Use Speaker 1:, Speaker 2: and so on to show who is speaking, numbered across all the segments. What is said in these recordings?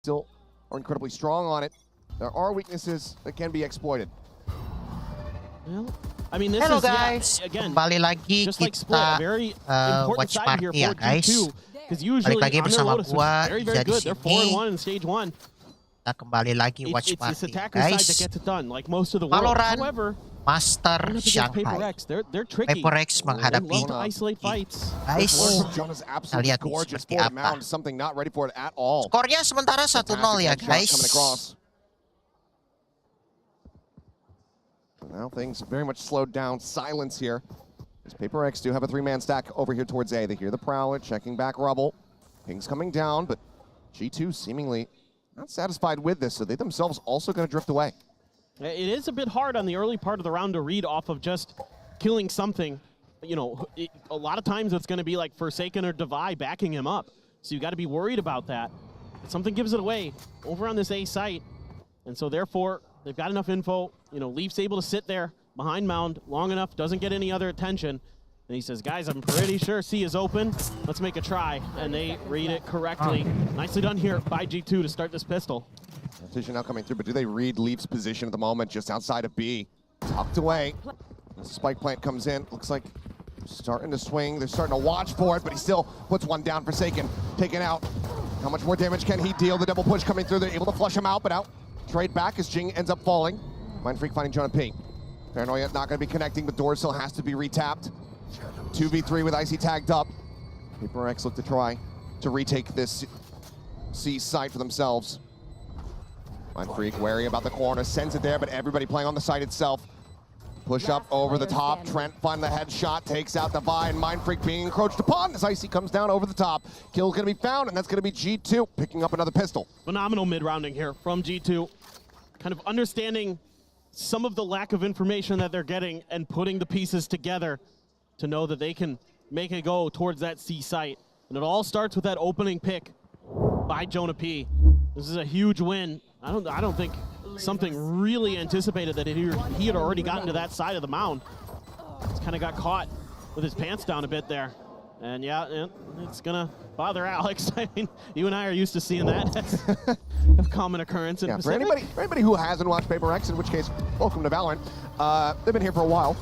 Speaker 1: still are incredibly strong on it. There are weaknesses that can be exploited.
Speaker 2: Well, I mean, this
Speaker 3: Hello
Speaker 2: is,
Speaker 3: guys,
Speaker 2: yeah, again,
Speaker 3: kembali lagi
Speaker 2: just like Split, a
Speaker 3: kita
Speaker 2: very important
Speaker 3: watch
Speaker 2: side here
Speaker 3: party ya
Speaker 2: for
Speaker 3: guys.
Speaker 2: G2. Because usually
Speaker 3: Balik lagi
Speaker 2: on their
Speaker 3: bersama
Speaker 2: Lotus,
Speaker 3: gua,
Speaker 2: very,
Speaker 3: Izza
Speaker 2: very
Speaker 3: di
Speaker 2: good. They're
Speaker 3: sini.
Speaker 2: 4-1 in stage 1.
Speaker 3: Kita kembali lagi watch
Speaker 2: It's this
Speaker 3: party ya
Speaker 2: attacker side that
Speaker 3: guys.
Speaker 2: gets it done, like most of the world.
Speaker 3: Valorant
Speaker 2: However,
Speaker 3: Master
Speaker 2: going up against
Speaker 3: Shanghai.
Speaker 2: PaperX, they're tricky.
Speaker 3: PaperX
Speaker 2: They
Speaker 3: menghadapi
Speaker 2: love to isolate fights.
Speaker 3: guys.
Speaker 1: Jonas
Speaker 3: Kita
Speaker 1: absolutely
Speaker 3: lihat
Speaker 1: gorgeous
Speaker 3: seperti
Speaker 1: for the
Speaker 3: apa.
Speaker 1: mound, something not ready for it at all.
Speaker 3: Skornya sementara 1-0 ya
Speaker 1: Fantastic headshot
Speaker 3: guys.
Speaker 1: coming across. Now things very much slowed down. Silence here. As PaperX do have a 3-man stack over here towards A. They hear the Prowler checking back rubble. Ping's coming down, but G2 seemingly not satisfied with this, so they themselves also going to drift away.
Speaker 2: It is a bit hard on the early part of the round to read off of just killing something. You know, a lot of times it's going to be like Forsaken or Devi backing him up. So you got to be worried about that. But something gives it away over on this A site. And so therefore, they've got enough info. You know, Leaf's able to sit there behind Mound long enough, doesn't get any other attention. And he says, guys, I'm pretty sure C is open. Let's make a try. And they read it correctly. Nicely done here by G2 to start this pistol.
Speaker 1: Competition now coming through, but do they read Leaf's position at the moment just outside of B? Tucked away. The spike plant comes in. Looks like starting to swing. They're starting to watch for it, but he still puts one down. Forsaken, taken out. How much more damage can he deal? The double push coming through. They're able to flush him out, but out. Trade back as Jing ends up falling. Mind Freak finding Jonah P. Paranoia not going to be connecting, but door still has to be retapped. 2v3 with Icy tagged up. PaperX look to try to retake this C site for themselves. Mind Freak wary about the corner, sends it there, but everybody playing on the site itself. Push up over the top. Trent find the headshot, takes out the Vi, and Mind Freak being encroached upon as Icy comes down over the top. Kill's gonna be found, and that's gonna be G2 picking up another pistol.
Speaker 2: Phenomenal mid-rounding here from G2. Kind of understanding some of the lack of information that they're getting and putting the pieces together to know that they can make a go towards that C site. And it all starts with that opening pick by Jonah P. This is a huge win. I don't think something really anticipated that he had already gotten to that side of the mound. Just kind of got caught with his pants down a bit there. And yeah, it's gonna bother Alex. I mean, you and I are used to seeing that. That's a common occurrence in
Speaker 1: For anybody who hasn't watched PaperX, in which case, welcome to Valorant. They've been here for a while.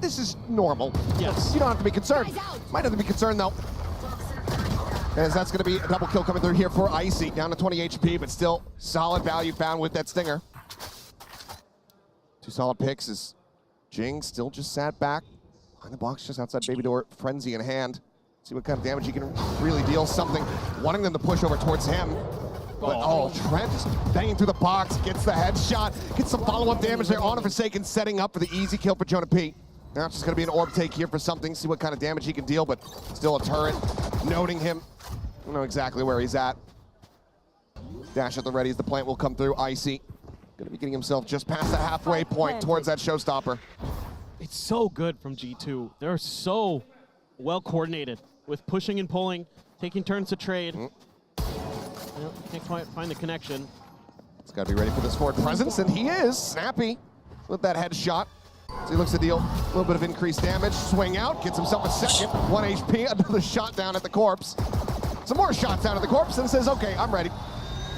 Speaker 1: This is normal.
Speaker 2: Yes.
Speaker 1: You don't have to be concerned. Might have to be concerned though. As that's going to be a double kill coming through here for Icy, down to 20 HP, but still solid value found with that stinger. 2 solid picks as Jing still just sat back behind the box just outside baby door, frenzy in hand. See what kind of damage he can really deal. Something wanting them to push over towards him. But Trent just banging through the box, gets the headshot, gets some follow-up damage there on a Forsaken, setting up for the easy kill for Jonah P. Now it's just going to be an orb take here for something, see what kind of damage he can deal, but still a turret, noting him. Don't know exactly where he's at. Dash at the ready as the plant will come through. Icy going to be getting himself just past the halfway point towards that showstopper.
Speaker 2: It's so good from G2. They're so well coordinated with pushing and pulling, taking turns to trade. Can't quite find the connection.
Speaker 1: He's got to be ready for this forward presence, and he is. Snappy with that headshot. So he looks to deal a little bit of increased damage. Swing out, gets himself a second. 1 HP, another shot down at the corpse. Some more shots down at the corpse, and says, okay, I'm ready.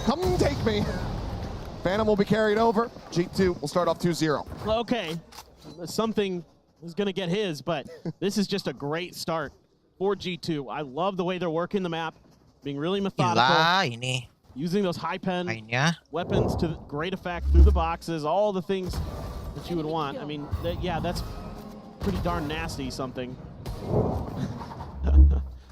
Speaker 1: Come take me. Phantom will be carried over. G2 will start off 2-0.
Speaker 2: Okay, something is going to get his, but this is just a great start for G2. I love the way they're working the map, being really methodical. Using those high pen weapons to great effect through the boxes, all the things that you would want. I mean, yeah, that's pretty darn nasty something.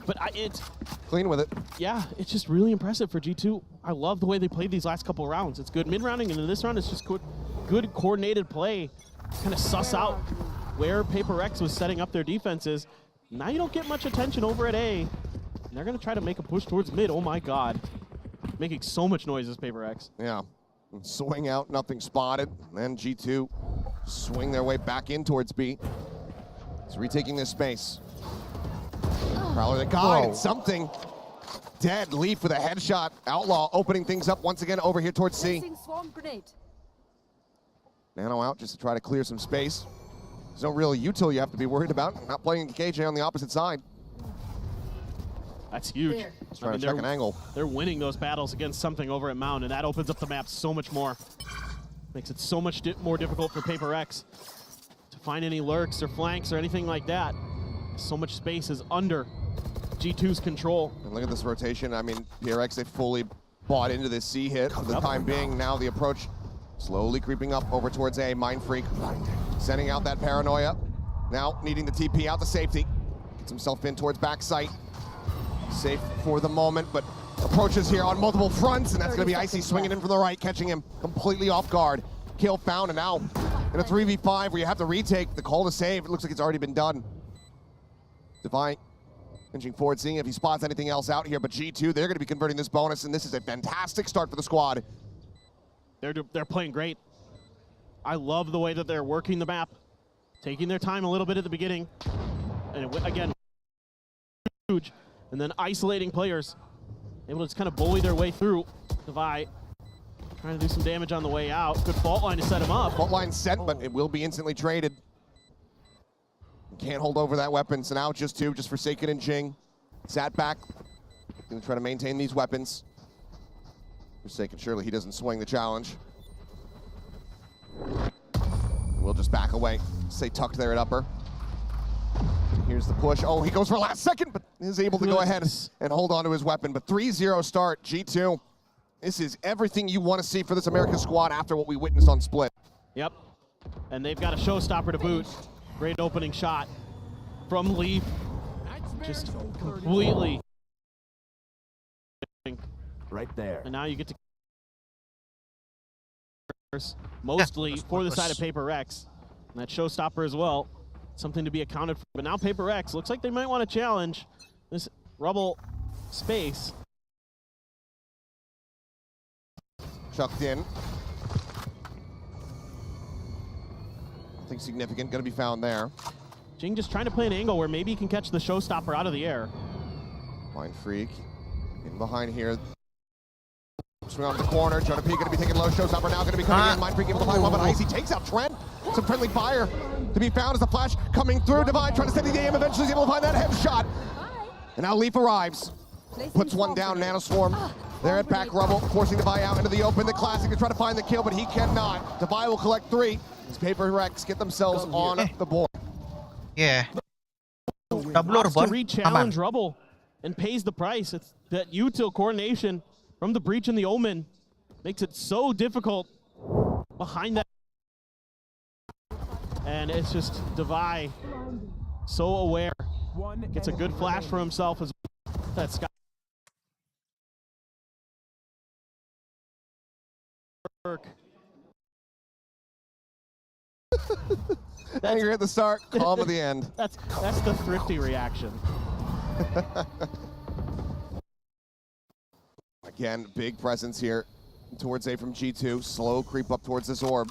Speaker 2: But it's
Speaker 1: clean with it.
Speaker 2: Yeah, it's just really impressive for G2. I love the way they played these last couple of rounds. It's good mid-rounding, and in this round, it's just good coordinated play. Kind of suss out where PaperX was setting up their defenses. Now you don't get much attention over at A. And they're going to try to make a push towards mid. Oh my God. Making so much noise as PaperX.
Speaker 1: Yeah. Swing out, nothing spotted. And then G2 swing their way back in towards B. It's retaking this space. Prowler the guy, and something dead. Leaf with a headshot. Outlaw opening things up once again over here towards C. Nano out just to try to clear some space. There's no real util you have to be worried about. Not playing KJ on the opposite side.
Speaker 2: That's huge.
Speaker 1: Just trying to check an angle.
Speaker 2: They're winning those battles against something over at Mound, and that opens up the map so much more. Makes it so much more difficult for Paper X to find any lurks or flanks or anything like that. So much space is under G2's control.
Speaker 1: And look at this rotation. I mean, PRX, they fully bought into this C hit for the time being. Now the approach slowly creeping up over towards A. Mind Freak sending out that paranoia. Now needing the TP out to safety. Gets himself in towards backside. Safe for the moment, but approaches here on multiple fronts, and that's going to be Icy swinging in from the right, catching him completely off guard. Kill found, and now in a 3v5 where you have to retake the call to save. It looks like it's already been done. Divine inching forward, seeing if he spots anything else out here, but G2, they're going to be converting this bonus, and this is a fantastic start for the squad.
Speaker 2: They're playing great. I love the way that they're working the map, taking their time a little bit at the beginning, and again, huge, and then isolating players, able to just kind of bully their way through. Devi trying to do some damage on the way out. Good fault line to set him up.
Speaker 1: Fault line set, but it will be instantly traded. Can't hold over that weapon, so now just two, just Forsaken and Jing. Sat back, gonna try to maintain these weapons. Forsaken, surely he doesn't swing the challenge. We'll just back away, stay tucked there at upper. Here's the push. Oh, he goes for last second, but is able to go ahead and hold on to his weapon. But 3-0 start, G2. This is everything you want to see for this America squad after what we witnessed on Split.
Speaker 2: Yep, and they've got a showstopper to boot. Great opening shot from Leaf. Just completely.
Speaker 4: Right there.
Speaker 2: And now you get to mostly for the side of Paper X. And that showstopper as well. Something to be accounted for. But now Paper X looks like they might want to challenge this rubble space.
Speaker 1: Chucked in. Nothing significant going to be found there.
Speaker 2: Jing just trying to play an angle where maybe he can catch the showstopper out of the air.
Speaker 1: Mind Freak in behind here. Swing off the corner. Jonah P going to be taking low. Showstopper now going to be coming in. Mind Freak able to find one, but Icy takes out Trent. Some friendly fire to be found as the flash coming through. Divine trying to steady the aim. Eventually he's able to find that headshot. And now Leaf arrives. Puts one down. Nanoswarm. They're at back rubble, forcing Devi out into the open. The Classic to try to find the kill, but he cannot. Devi will collect 3. As Paper X get themselves on the board.
Speaker 3: Yeah. Double
Speaker 2: Opts to
Speaker 3: urban.
Speaker 2: re-challenge Rubble and pays the price. It's that util coordination from the Breach and the Omen makes it so difficult behind that. And it's just Devi so aware. Gets a good flash for himself as that Sky.
Speaker 1: Anger at the start, calm at the end.
Speaker 2: That's the thrifty reaction.
Speaker 1: Again, big presence here towards A from G2. Slow creep up towards this orb.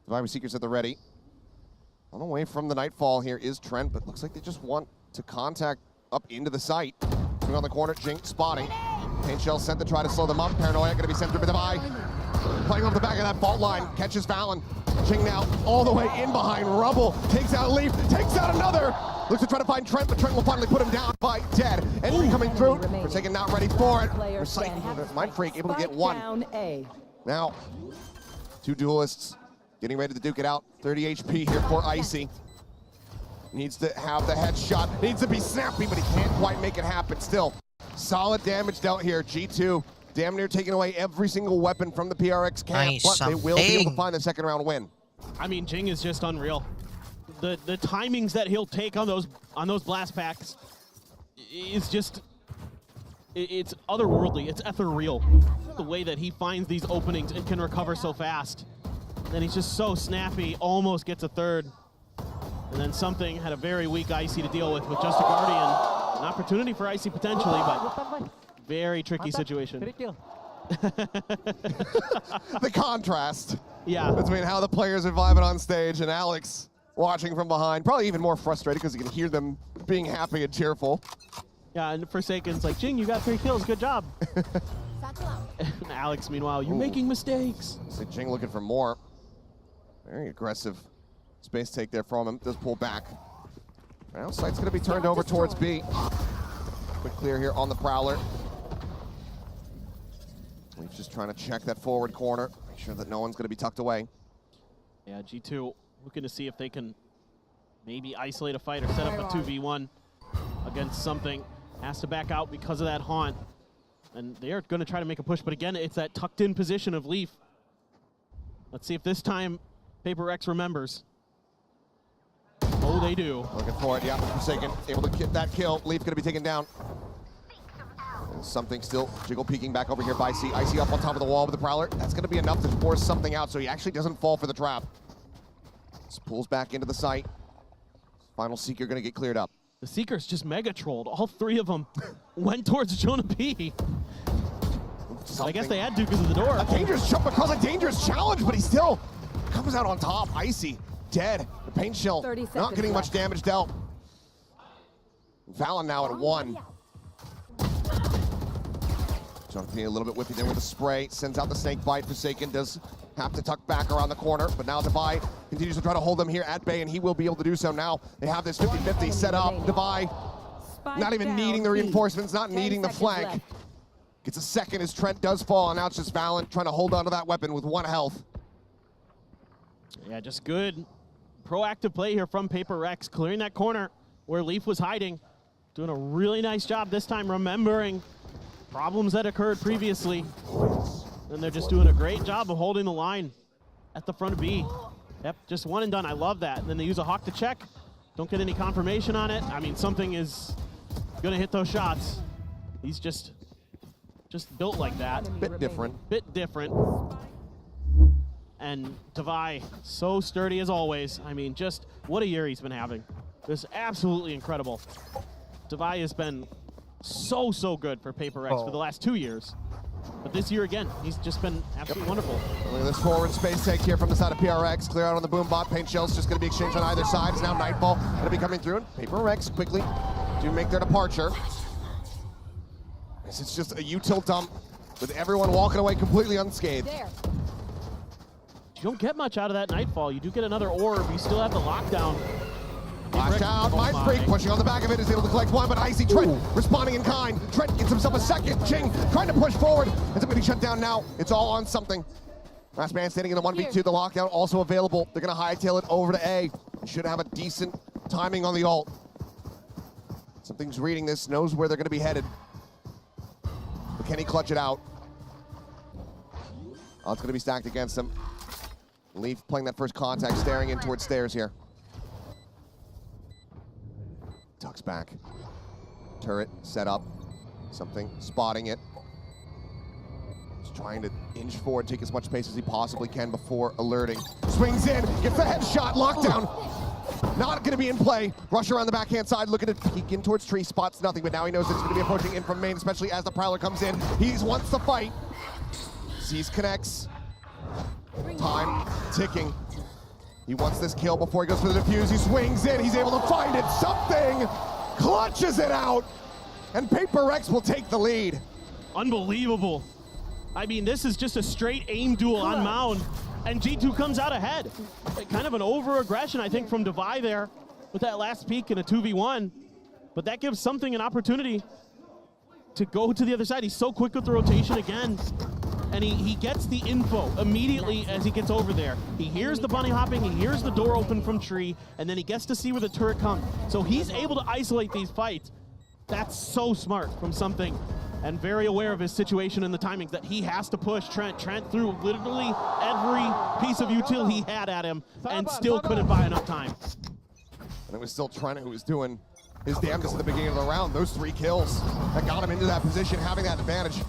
Speaker 1: Survivor Seekers at the ready. On the way from the Nightfall here is Trent, but looks like they just want to contact up into the site. Swing on the corner, Jink spotting. Paint Shell sent to try to slow them up. Paranoia gonna be sent through with Devi. Playing off the back of that fault line, catches Fallon. Jing now all the way in behind Rubble. Takes out Leaf, takes out another. Looks to try to find Trent, but Trent will finally put him down by dead. Entry coming through. Forsaken not ready for it. Mind Freak able to get one. Now, 2 duelists getting ready to duke it out. 30 HP here for Icy. Needs to have the headshot. Needs to be snappy, but he can't quite make it happen. Still, solid damage dealt here. G2 damn near taking away every single weapon from the PRX camp,
Speaker 3: Nice,
Speaker 1: but they will be able to find the second round win.
Speaker 2: I mean, Jing is just unreal. The timings that he'll take on those blast packs is just, it's otherworldly. It's ethereal. The way that he finds these openings and can recover so fast. Then he's just so snappy, almost gets a third. And then something had a very weak Icy to deal with just a Guardian. An opportunity for Icy potentially, but very tricky situation.
Speaker 1: The contrast between how the players are vibing on stage and Alex watching from behind, probably even more frustrated because you can hear them being happy and cheerful.
Speaker 2: Yeah, and Forsaken's like, Jing, you got 3 kills, good job. And Alex, meanwhile, you're making mistakes.
Speaker 1: So Jing looking for more. Very aggressive space take there from him. Does pull back. Now sight's going to be turned over towards B. Quick clear here on the Prowler. Leaf's just trying to check that forward corner, make sure that no one's going to be tucked away.
Speaker 2: Yeah, G2 looking to see if they can maybe isolate a fight or set up a 2v1 against something. Has to back out because of that haunt. And they are going to try to make a push, but again, it's that tucked in position of Leaf. Let's see if this time Paper Rex remembers. Oh, they do.
Speaker 1: Looking for it, yeah, Forsaken able to get that kill. Leaf going to be taken down. And something still jiggle peeking back over here by Icy. Icy up on top of the wall with the Prowler. That's going to be enough to force something out, so he actually doesn't fall for the trap. Just pulls back into the site. Final Seeker going to get cleared up.
Speaker 2: The Seekers just mega trolled. All three of them went towards Jonah P. I guess they had to because of the door.
Speaker 1: A dangerous jump because a dangerous challenge, but he still comes out on top. Icy, dead. The paint shell not getting much damage dealt. Valen now at 1. Jonathan a little bit whippy there with the spray. Sends out the snake bite. Forsaken does have to tuck back around the corner, but now Devi continues to try to hold them here at bay, and he will be able to do so now. They have this 50-50 set up. Devi not even needing the reinforcements, not needing the flank. Gets a second as Trent does fall, and now it's just Valen trying to hold onto that weapon with 1 health.
Speaker 2: Yeah, just good proactive play here from Paper Rex, clearing that corner where Leaf was hiding. Doing a really nice job this time remembering problems that occurred previously. And they're just doing a great job of holding the line at the front of B. Yep, just one and done. I love that. And then they use a hawk to check. Don't get any confirmation on it. I mean, something is gonna hit those shots. He's just built like that.
Speaker 1: Bit different.
Speaker 2: Bit different. And Devi, so sturdy as always. I mean, just what a year he's been having. Just absolutely incredible. Devi has been so good for Paper Rex for the last 2 years. But this year again, he's just been absolutely wonderful.
Speaker 1: Look at this forward space take here from the side of PRX. Clear out on the boom bot. Paint shells just going to be exchanged on either side. It's now Nightfall going to be coming through. And Paper Rex quickly do make their departure. This is just a util dump with everyone walking away completely unscathed.
Speaker 2: You don't get much out of that Nightfall. You do get another orb. You still have the lockdown.
Speaker 1: Flash out, Mindfreak pushing on the back of it, is able to collect 1, but Icy Trent responding in kind. Trent gets himself a second. Ching trying to push forward. It's going to be shut down now. It's all on something. Last man standing in the 1v2, the lockdown also available. They're going to hightail it over to A. Should have a decent timing on the ult. Something's reading this, knows where they're going to be headed. But can he clutch it out? Oh, it's going to be stacked against him. Leaf playing that first contact, staring in towards stairs here. Tucks back. Turret set up. Something spotting it. Just trying to inch forward, take as much space as he possibly can before alerting. Swings in, gets the headshot, lockdown. Not going to be in play. Rush around the backhand side, looking to peek in towards tree, spots nothing, but now he knows it's going to be approaching in from main, especially as the Prowler comes in. He wants the fight. Sees connects. Time ticking. He wants this kill before he goes for the defuse. He swings in, he's able to find it. Something clutches it out, and Paper Rex will take the lead.
Speaker 2: Unbelievable. I mean, this is just a straight aim duel on Mound, and G2 comes out ahead. Kind of an over-aggression, I think, from Devi there with that last peek in a 2v1, but that gives something an opportunity to go to the other side. He's so quick with the rotation again. And he gets the info immediately as he gets over there. He hears the bunny hopping, he hears the door open from tree, and then he gets to see where the turret comes. So he's able to isolate these fights. That's so smart from something, and very aware of his situation and the timings that he has to push Trent. Trent threw literally every piece of util he had at him and still couldn't buy enough time.
Speaker 1: And it was still Trent who was doing his damnedest at the beginning of the round. Those 3 kills that got him into that position, having that advantage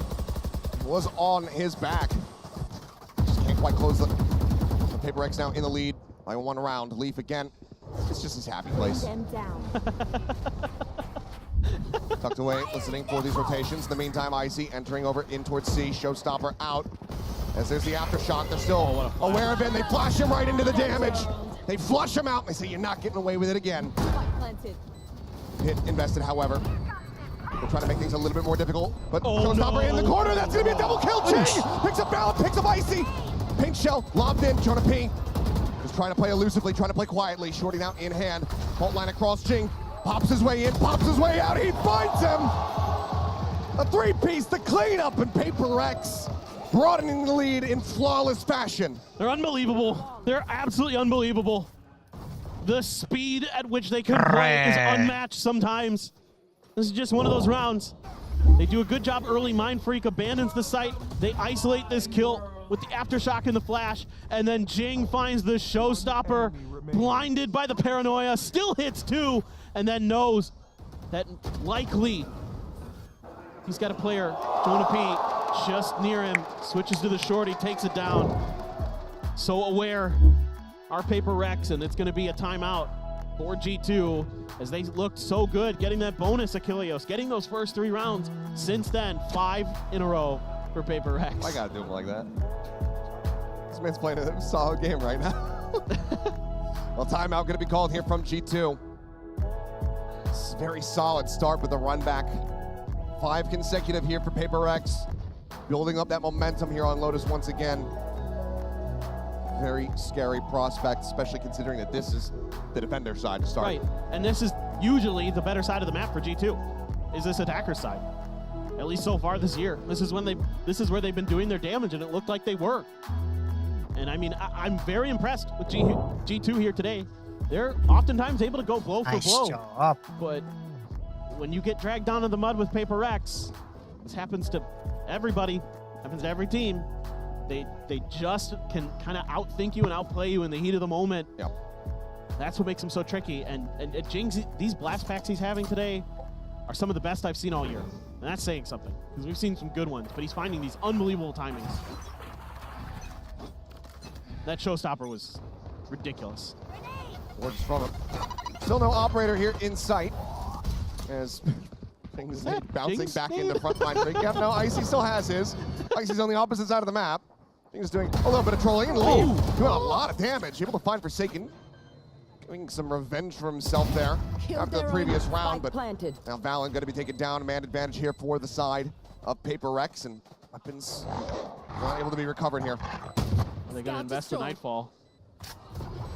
Speaker 1: was on his back. Just can't quite close the Paper Rex now in the lead by 1 round. Leaf again. It's just his happy place. Tucked away, listening for these rotations. In the meantime, Icy entering over in towards C. Showstopper out. As there's the aftershock, they're still aware of it. And they flash him right into the damage. They flush him out. They say, you're not getting away with it again. Hit invested, however. They're trying to make things a little bit more difficult, but Showstopper in the corner. That's going to be a double kill. Ching picks up Balance, picks up Icy. Paint shell lobbed in. Jonah P just trying to play elusively, trying to play quietly. Shorting out in hand. Fault line across. Ching pops his way in, pops his way out. He finds him. A three-piece, the cleanup, and Paper Rex broadening the lead in flawless fashion.
Speaker 2: They're unbelievable. They're absolutely unbelievable. The speed at which they can play is unmatched sometimes. This is just one of those rounds. They do a good job early. Mind Freak abandons the site. They isolate this kill with the aftershock and the flash, and then Jing finds the showstopper, blinded by the paranoia, still hits two, and then knows that likely he's got a player, Jonah P, just near him, switches to the shorty, takes it down. So aware, our Paper Rex, and it's gonna be a timeout for G2 as they looked so good getting that bonus Achilleos, getting those first 3 rounds. Since then, 5 in a row for Paper Rex.
Speaker 1: I gotta do him like that. This man's playing a solid game right now. Well, timeout gonna be called here from G2. It's a very solid start with the run back. 5 consecutive here for Paper Rex. Building up that momentum here on Lotus once again. Very scary prospect, especially considering that this is the defender side to start.
Speaker 2: Right, and this is usually the better side of the map for G2, is this attacker side. At least so far this year. This is where they've been doing their damage, and it looked like they were. And I mean, I'm very impressed with G2 here today. They're oftentimes able to go blow for blow.
Speaker 3: Job.
Speaker 2: But when you get dragged down in the mud with Paper Rex, this happens to everybody, happens to every team. They just can kind of outthink you and outplay you in the heat of the moment.
Speaker 1: Yep.
Speaker 2: That's what makes them so tricky. And Jing's, these blast packs he's having today are some of the best I've seen all year. And that's saying something, because we've seen some good ones, but he's finding these unbelievable timings. That showstopper was ridiculous.
Speaker 1: Gorgeous from him. Still no operator here in sight. As things bouncing
Speaker 2: Jing's
Speaker 1: back into front line. Yep, no, Icy still has his. Icy's on the opposite side of the map. Jing's doing a little bit of trolling and leave. Doing a lot of damage. Able to find Forsaken. Getting some revenge for himself there after the previous round. But now Valen going to be taken down. Man advantage here for the side of Paper Rex. And weapons not able to be recovered here.
Speaker 2: Are they going to invest in Nightfall?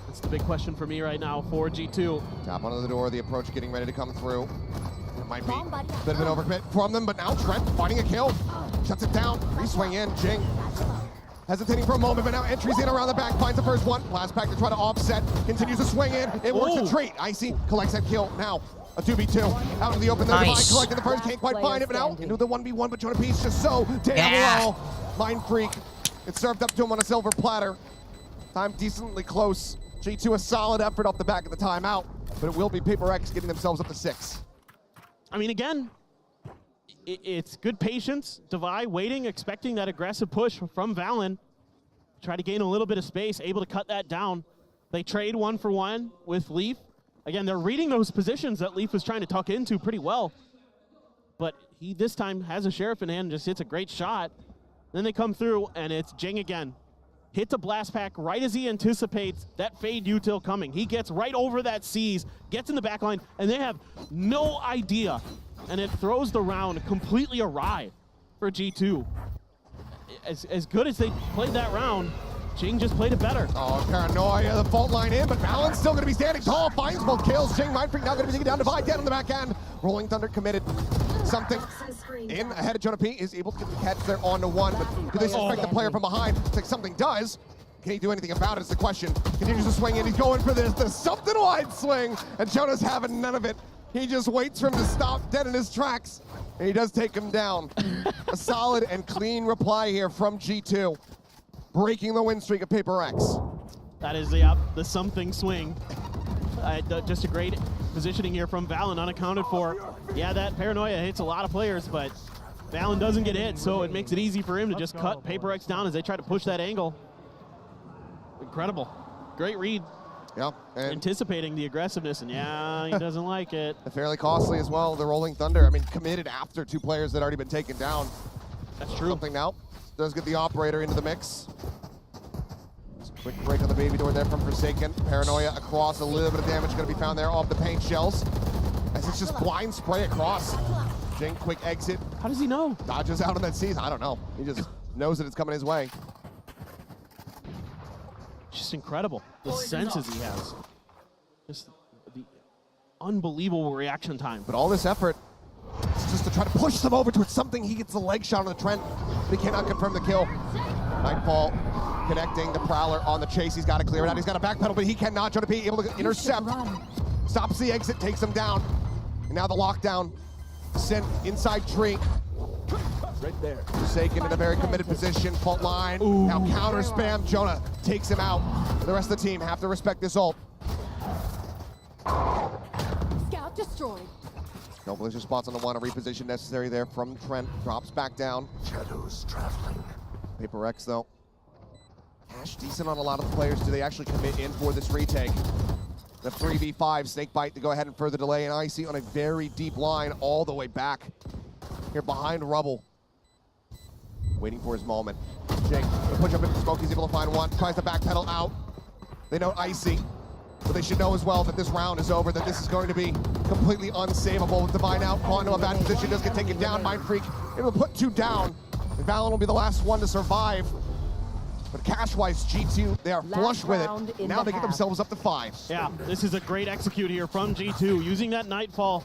Speaker 2: That's the big question for me right now for G2.
Speaker 1: Tap onto the door, the approach getting ready to come through. It might be a bit of an overcommit from them, but now Trent finding a kill. Shuts it down, re-swing in, Jing. Hesitating for a moment, but now entries in around the back, finds the first one. Blast back to try to offset, continues to swing in. It works a treat. Icy collects that kill now. A 2v2, out in the open, the Divine collecting the first, can't quite find it, but now into the 1v1, but Jonah P's just so damn well. Mind Freak, it's served up to him on a silver platter. Time decently close. G2 a solid effort off the back of the timeout, but it will be Paper X getting themselves up to 6.
Speaker 2: I mean, again, it's good patience. Devi waiting, expecting that aggressive push from Valen. Try to gain a little bit of space, able to cut that down. They trade 1-for-1 with Leaf. Again, they're reading those positions that Leaf was trying to tuck into pretty well. But he this time has a Sheriff in hand and just hits a great shot. Then they come through, and it's Jing again. Hits a blast pack right as he anticipates that fade util coming. He gets right over that C's, gets in the back line, and they have no idea. And it throws the round completely awry for G2. As good as they played that round, Jing just played it better.
Speaker 1: Oh, paranoia, the fault line in, but Valen's still going to be standing tall, finds both kills. Jing, Mind Freak now going to be taken down, Divide dead on the back end. Rolling Thunder committed. Something in ahead of Jonah P is able to get the catch there on to 1, but do they suspect the player from behind? It's like something does. Can he do anything about it is the question. Continues to swing in, he's going for this, the something wide swing, and Jonah's having none of it. He just waits for him to stop dead in his tracks, and he does take him down. A solid and clean reply here from G2, breaking the win streak of Paper X.
Speaker 2: That is the something swing. Just a great positioning here from Valen, unaccounted for. Yeah, that paranoia hits a lot of players, but Valen doesn't get hit, so it makes it easy for him to just cut Paper X down as they try to push that angle. Incredible. Great read.
Speaker 1: Yeah, and
Speaker 2: anticipating the aggressiveness, and yeah, he doesn't like it.
Speaker 1: Fairly costly as well, the Rolling Thunder. I mean, committed after 2 players that had already been taken down.
Speaker 2: That's true.
Speaker 1: Something now. Does get the operator into the mix. Quick break on the baby door there from Forsaken. Paranoia across, a little bit of damage going to be found there off the paint shells. As it's just blind spray across. Jing, quick exit.
Speaker 2: How does he know?
Speaker 1: Dodges out on that season. I don't know. He just knows that it's coming his way.
Speaker 2: Just incredible. The senses he has. Just the unbelievable reaction time.
Speaker 1: But all this effort, it's just to try to push them over towards something. He gets the leg shot on the Trent, but he cannot confirm the kill. Nightfall connecting the Prowler on the chase. He's got to clear it out. He's got to backpedal, but he cannot. Try to be able to intercept. Stops the exit, takes him down. And now the lockdown sent inside tree.
Speaker 4: Right there.
Speaker 1: Forsaken in a very committed position. Fault line.
Speaker 2: Ooh.
Speaker 1: Now counter spam. Jonah takes him out. The rest of the team have to respect this ult.
Speaker 5: Scout destroyed.
Speaker 1: No blizzard spots on the one. A reposition necessary there from Trent. Drops back down.
Speaker 4: Shadows traveling.
Speaker 1: Paper X though. Cash decent on a lot of the players. Do they actually commit in for this retake? The 3v5 Snakebite to go ahead and further delay, and Icy on a very deep line all the way back. Here behind Rubble. Waiting for his moment. Jake, gonna push up into smoke, he's able to find one. Tries to backpedal out. They know Icy, but they should know as well that this round is over, that this is going to be completely unsavable. With Divine out, caught into a bad position, does get taken down. Mind Freak able to put 2 down. And Valen will be the last one to survive. But cash-wise, G2, they are flush with it. Now they get themselves up to 5.
Speaker 2: Yeah, this is a great execute here from G2, using that Nightfall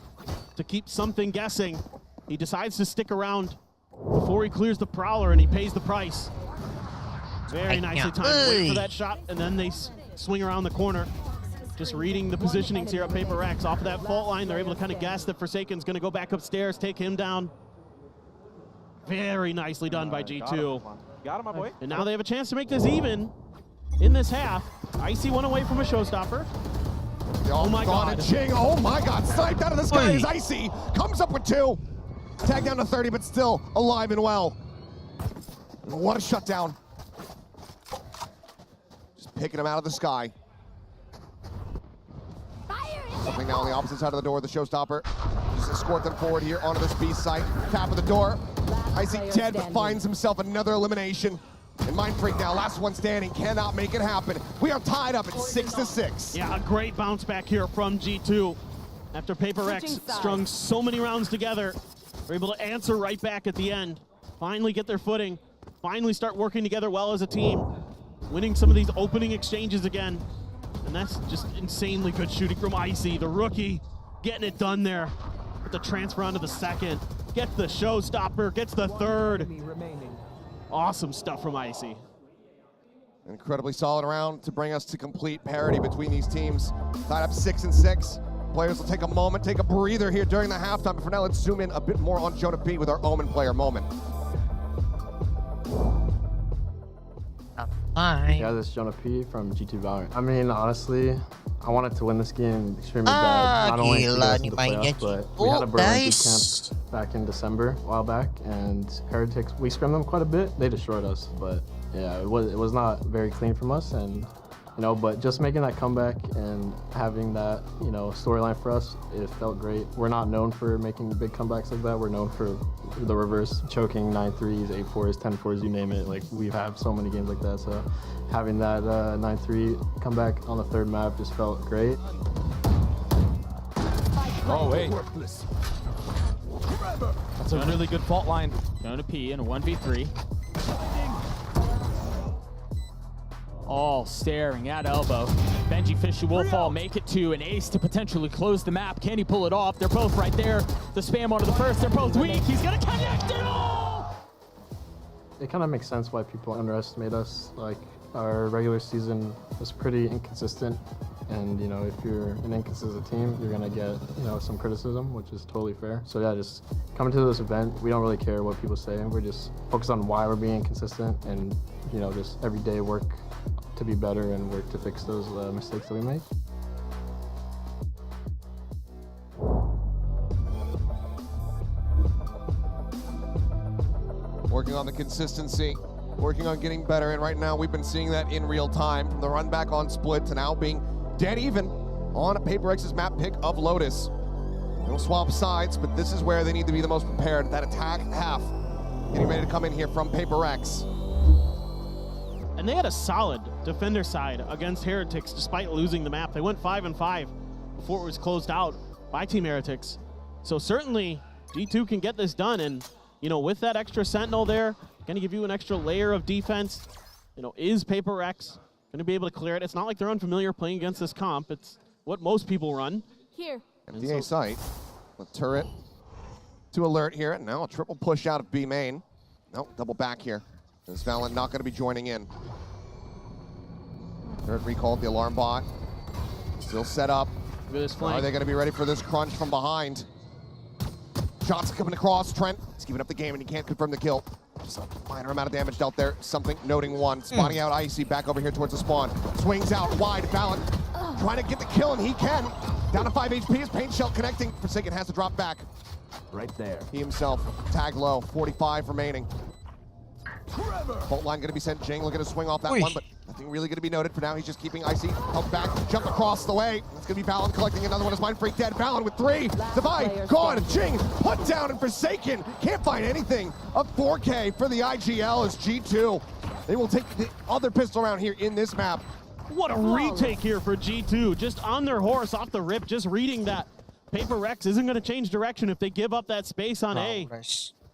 Speaker 2: to keep something guessing. He decides to stick around before he clears the Prowler, and he pays the price. Very nicely timed. Wait for that shot, and then they swing around the corner. Just reading the positionings here at Paper X. Off of that fault line, they're able to kind of guess that Forsaken's going to go back upstairs, take him down. Very nicely done by G2.
Speaker 4: Got him, my boy.
Speaker 2: And now they have a chance to make this even in this half. Icy one away from a showstopper. Oh my God.
Speaker 1: Ching, oh my God, sniped out of the sky is Icy. Comes up with 2. Tag down to 30, but still alive and well. What a shutdown. Just picking him out of the sky. Something now on the opposite side of the door, the showstopper. Just escort them forward here onto this B site. Tap of the door. Icy dead, but finds himself another elimination. And Mind Freak now, last one standing, cannot make it happen. We are tied up at 6-6.
Speaker 2: Yeah, a great bounce back here from G2. After Paper X strung so many rounds together, they're able to answer right back at the end. Finally get their footing. Finally start working together well as a team. Winning some of these opening exchanges again. And that's just insanely good shooting from Icy, the rookie, getting it done there. With the transfer onto the second. Gets the showstopper, gets the third. Awesome stuff from Icy.
Speaker 1: Incredibly solid round to bring us to complete parity between these teams. Tied up 6-6. Players will take a moment, take a breather here during the halftime. But for now, let's zoom in a bit more on Jonah P with our Omen player moment.
Speaker 3: Hi.
Speaker 6: Yeah, this is Jonah P from G2 Valorant. I mean, honestly, I wanted to win this game extremely bad. Not only to get us to the playoffs, but we had a Berlin boot camp back in December, a while back, and Heretics, we scrimmed them quite a bit. They destroyed us, but yeah, it was not very clean from us, and you know, but just making that comeback and having that, you know, storyline for us, it felt great. We're not known for making big comebacks like that. We're known for the reverse, choking 9-3s, 8-4s, 10-4s, you name it. Like, we've had so many games like that. So having that 9-3 comeback on the 3rd map just felt great.
Speaker 4: Oh, wait. That's a really good fault line.
Speaker 7: Jonah P in a 1v3. All staring at elbow. Benji Fisher will fall, make it to an ace to potentially close the map. Can he pull it off? They're both right there. The spam onto the first, they're both weak. He's gonna connect it all!
Speaker 6: It kind of makes sense why people underestimate us. Like, our regular season was pretty inconsistent. And, you know, if you're an inconsistent team, you're gonna get, you know, some criticism, which is totally fair. So yeah, just coming to this event, we don't really care what people say. We're just focused on why we're being inconsistent and, you know, just every day work to be better and work to fix those mistakes that we make.
Speaker 1: Working on the consistency, working on getting better, and right now we've been seeing that in real time, from the run back on split to now being dead even on a Paper X's map pick of Lotus. They'll swap sides, but this is where they need to be the most prepared. That attack half getting ready to come in here from Paper X.
Speaker 2: And they had a solid defender side against Heretics despite losing the map. They went 5-5 before it was closed out by Team Heretics. So certainly G2 can get this done, and you know, with that extra Sentinel there, gonna give you an extra layer of defense. You know, is Paper X gonna be able to clear it? It's not like they're unfamiliar playing against this comp. It's what most people run.
Speaker 5: Here.
Speaker 1: MDA site with turret. to alert here. Now a triple push out of B main. No, double back here. Is Valen not going to be joining in? Third recall at the alarm bot. Still set up.
Speaker 2: Look at this flank.
Speaker 1: Are they going to be ready for this crunch from behind? Shots coming across. Trent is giving up the game and he can't confirm the kill. Just a minor amount of damage dealt there. Something noting one. Spawning out Icy back over here towards the spawn. Swings out wide. Valen trying to get the kill and he can. Down to 5 HP. His paint shell connecting. Forsaken has to drop back.
Speaker 4: Right there.
Speaker 1: He himself tag low. 45 remaining. Fault line going to be sent. Jing looking to swing off that one, but nothing really going to be noted for now. He's just keeping Icy held back. Jump across the way. That's going to be Valen collecting another one as Mind Freak dead. Valen with 3. Divide gone. Jing put down and Forsaken. Can't find anything. Up 4K for the IGL as G2. They will take the other pistol round here in this map.
Speaker 2: What a retake here for G2. Just on their horse off the rip, just reading that. Paper Rex isn't going to change direction if they give up that space on A.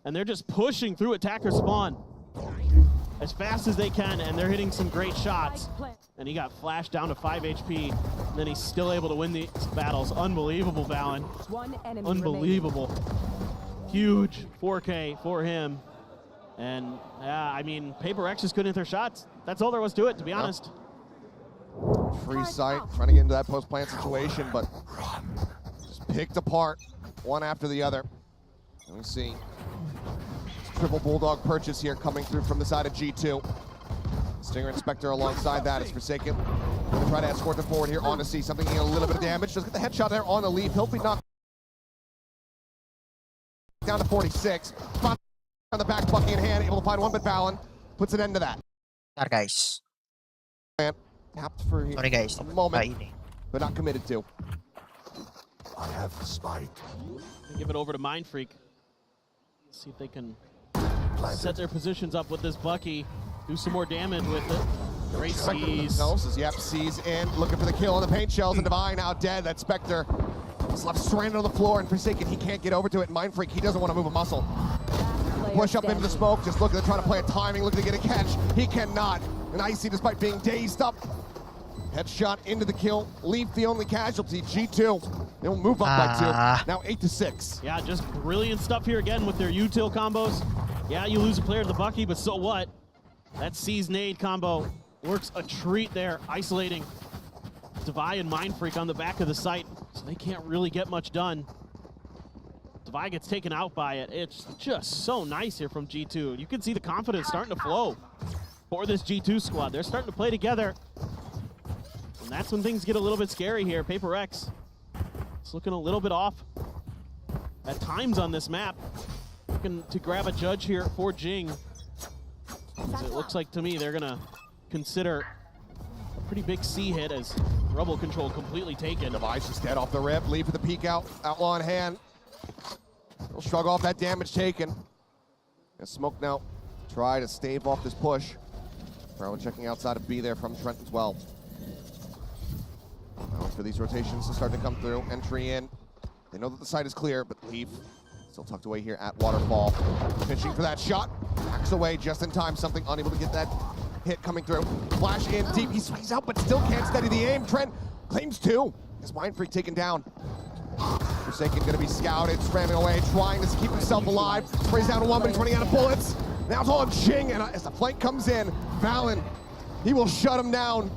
Speaker 2: And they're just pushing through attacker spawn as fast as they can, and they're hitting some great shots. And he got flashed down to 5 HP, and then he's still able to win these battles. Unbelievable, Valen. Unbelievable. Huge 4K for him. And yeah, I mean, Paper Rex just couldn't hit their shots. That's all there was to it, to be honest.
Speaker 1: Free sight, trying to get into that post-plant situation, but just picked apart one after the other. Let me see. Triple Bulldog purchase here coming through from the side of G2. Stinger Inspector alongside that is Forsaken. Gonna try to escort them forward here on to C. Something getting a little bit of damage. Just get the headshot there on the leaf. He'll be knocked down to 46. On the back, Bucky in hand, able to find one, but Valen puts an end to that.
Speaker 3: Sorry guys.
Speaker 1: Tapped for
Speaker 3: Sorry guys.
Speaker 1: a moment, but not committed to.
Speaker 4: I have the spike.
Speaker 2: Give it over to Mind Freak. See if they can set their positions up with this Bucky. Do some more damage with it. Great sees.
Speaker 1: Yep, sees in, looking for the kill on the paint shells, and Divine now dead. That Spectre is left stranded on the floor, and Forsaken, he can't get over to it. Mind Freak, he doesn't want to move a muscle. Push up into the smoke, just looking to try to play a timing, looking to get a catch. He cannot. And Icy, despite being dazed up, headshot into the kill. Leaf the only casualty. G2, they'll move up by 2. Now 8-6.
Speaker 2: Yeah, just brilliant stuff here again with their util combos. Yeah, you lose a player to the Bucky, but so what? That Seize Nade combo works a treat there, isolating Devi and Mind Freak on the back of the site, so they can't really get much done. Devi gets taken out by it. It's just so nice here from G2. You can see the confidence starting to flow for this G2 squad. They're starting to play together. And that's when things get a little bit scary here. Paper Rex, it's looking a little bit off at times on this map. Looking to grab a judge here for Jing. It looks like to me they're gonna consider a pretty big C hit as rubble control completely taken.
Speaker 1: Device is dead off the rip. Leave for the peek out. Outlaw in hand. He'll shrug off that damage taken. And Smoke now try to stave off this push. Probably checking outside of B there from Trent as well. Now for these rotations to start to come through. Entry in. They know that the site is clear, but Leaf still tucked away here at Waterfall. Pitching for that shot. Backs away just in time. Something unable to get that hit coming through. Flash in deep. He swings out, but still can't steady the aim. Trent claims 2. His Mind Freak taken down. Forsaken gonna be scouted, scrambling away, trying to keep himself alive. Sprays down to 1, but he's running out of bullets. Now it's all on Jing, and as the flank comes in, Valen, he will shut him down.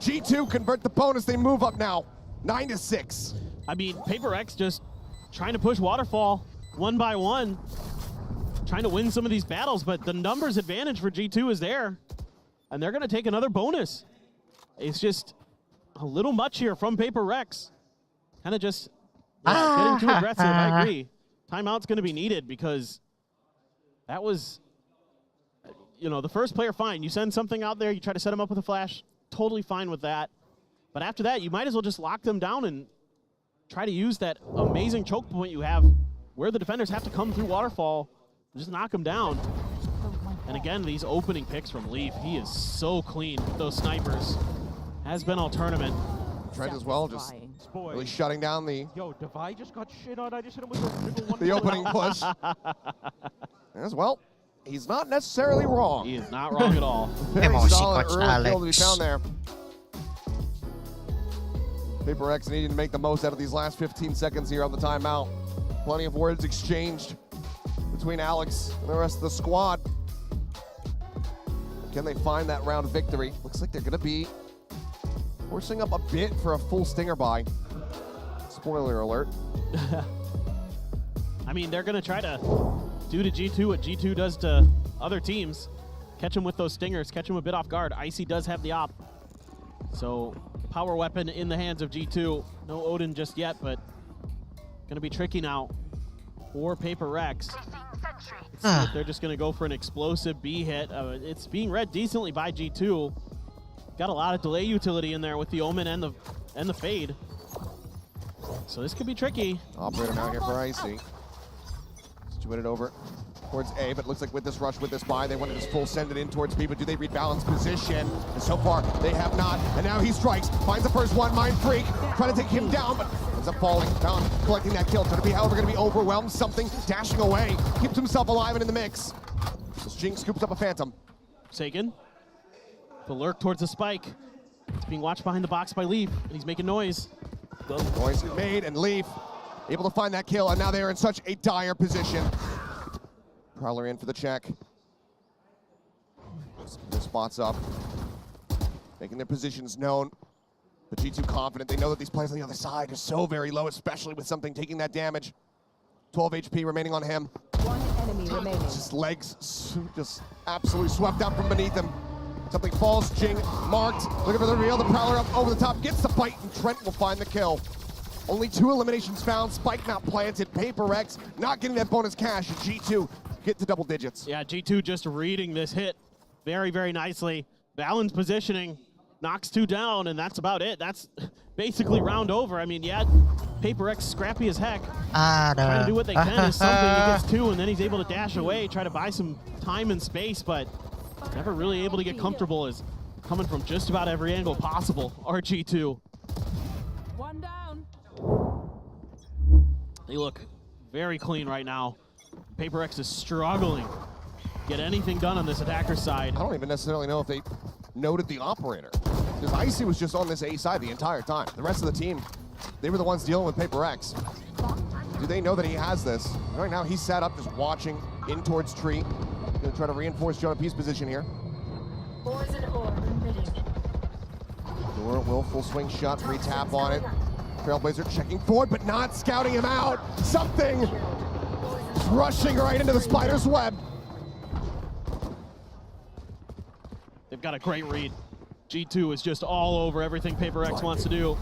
Speaker 1: G2 convert the bonus, they move up now, 9-6.
Speaker 2: I mean, Paper X just trying to push Waterfall one by one, trying to win some of these battles, but the numbers advantage for G2 is there, and they're gonna take another bonus. It's just a little much here from Paper Rex. Kind of just getting too aggressive, I agree. Timeout's gonna be needed because that was, you know, the first player, fine. You send something out there, you try to set them up with a flash, totally fine with that. But after that, you might as well just lock them down and try to use that amazing choke point you have where the defenders have to come through Waterfall, just knock them down. And again, these opening picks from Leaf, he is so clean with those snipers. Has been all tournament.
Speaker 1: Trent as well, just really shutting down the
Speaker 4: Yo, Devi just got shit on. I just hit him with a
Speaker 1: the opening push. As well, he's not necessarily wrong.
Speaker 2: He is not wrong at all.
Speaker 1: Very
Speaker 3: MOC
Speaker 1: solid
Speaker 3: coach
Speaker 1: early kill to be
Speaker 3: Alex.
Speaker 1: found there. Paper X needing to make the most out of these last 15 seconds here on the timeout. Plenty of words exchanged between Alex and the rest of the squad. Can they find that round victory? Looks like they're gonna be forcing up a bit for a full stinger buy. Spoiler alert.
Speaker 2: I mean, they're gonna try to do to G2 what G2 does to other teams. Catch them with those stingers, catch them a bit off guard. Icy does have the op. So, power weapon in the hands of G2. No Odin just yet, but gonna be tricky now for Paper Rex. If they're just gonna go for an explosive B hit. It's being read decently by G2. Got a lot of delay utility in there with the Omen and the Fade. So this could be tricky.
Speaker 1: Operator now here for Icy. Situated over towards A, but it looks like with this rush, with this buy, they want to just full send it in towards B, but do they read balance position? And so far, they have not. And now he strikes, finds the first one, Mind Freak, trying to take him down, but ends up falling down, collecting that kill. Going to be, however, going to be overwhelmed. Something dashing away, keeps himself alive and in the mix. As Jing scoops up a Phantom.
Speaker 2: Sagan, the lurk towards the spike. It's being watched behind the box by Leaf, and he's making noise.
Speaker 1: Noise made, and Leaf able to find that kill, and now they are in such a dire position. Prowler in for the check. Their spots up, making their positions known. But G2 confident. They know that these players on the other side are so very low, especially with something taking that damage. 12 HP remaining on him.
Speaker 5: One enemy remaining.
Speaker 1: Just legs just absolutely swept out from beneath him. Something falls, Jing marked, looking for the reveal, the Prowler up over the top, gets the bite, and Trent will find the kill. Only 2 eliminations found, Spike not planted, Paper Rex not getting that bonus cash, and G2 get to double digits.
Speaker 2: Yeah, G2 just reading this hit very, very nicely. Valen's positioning, knocks 2 down, and that's about it. That's basically round over. I mean, yeah, Paper Rex scrappy as heck. Trying to do what they can is something. He gets 2, and then he's able to dash away, try to buy some time and space, but never really able to get comfortable, as coming from just about every angle possible. RG2.
Speaker 5: One down.
Speaker 2: They look very clean right now. Paper Rex is struggling to get anything done on this attacker side.
Speaker 1: I don't even necessarily know if they noted the operator, because Icy was just on this A side the entire time. The rest of the team, they were the ones dealing with Paper Rex. Do they know that he has this? Right now he's sat up just watching in towards tree. Gonna try to reinforce Jonah P's position here.
Speaker 5: Poison orb emitting.
Speaker 1: Door will full swing shot, re-tap on it. Trailblazer checking forward, but not scouting him out. Something rushing right into the spider's web.
Speaker 2: They've got a great read. G2 is just all over everything Paper Rex wants to do.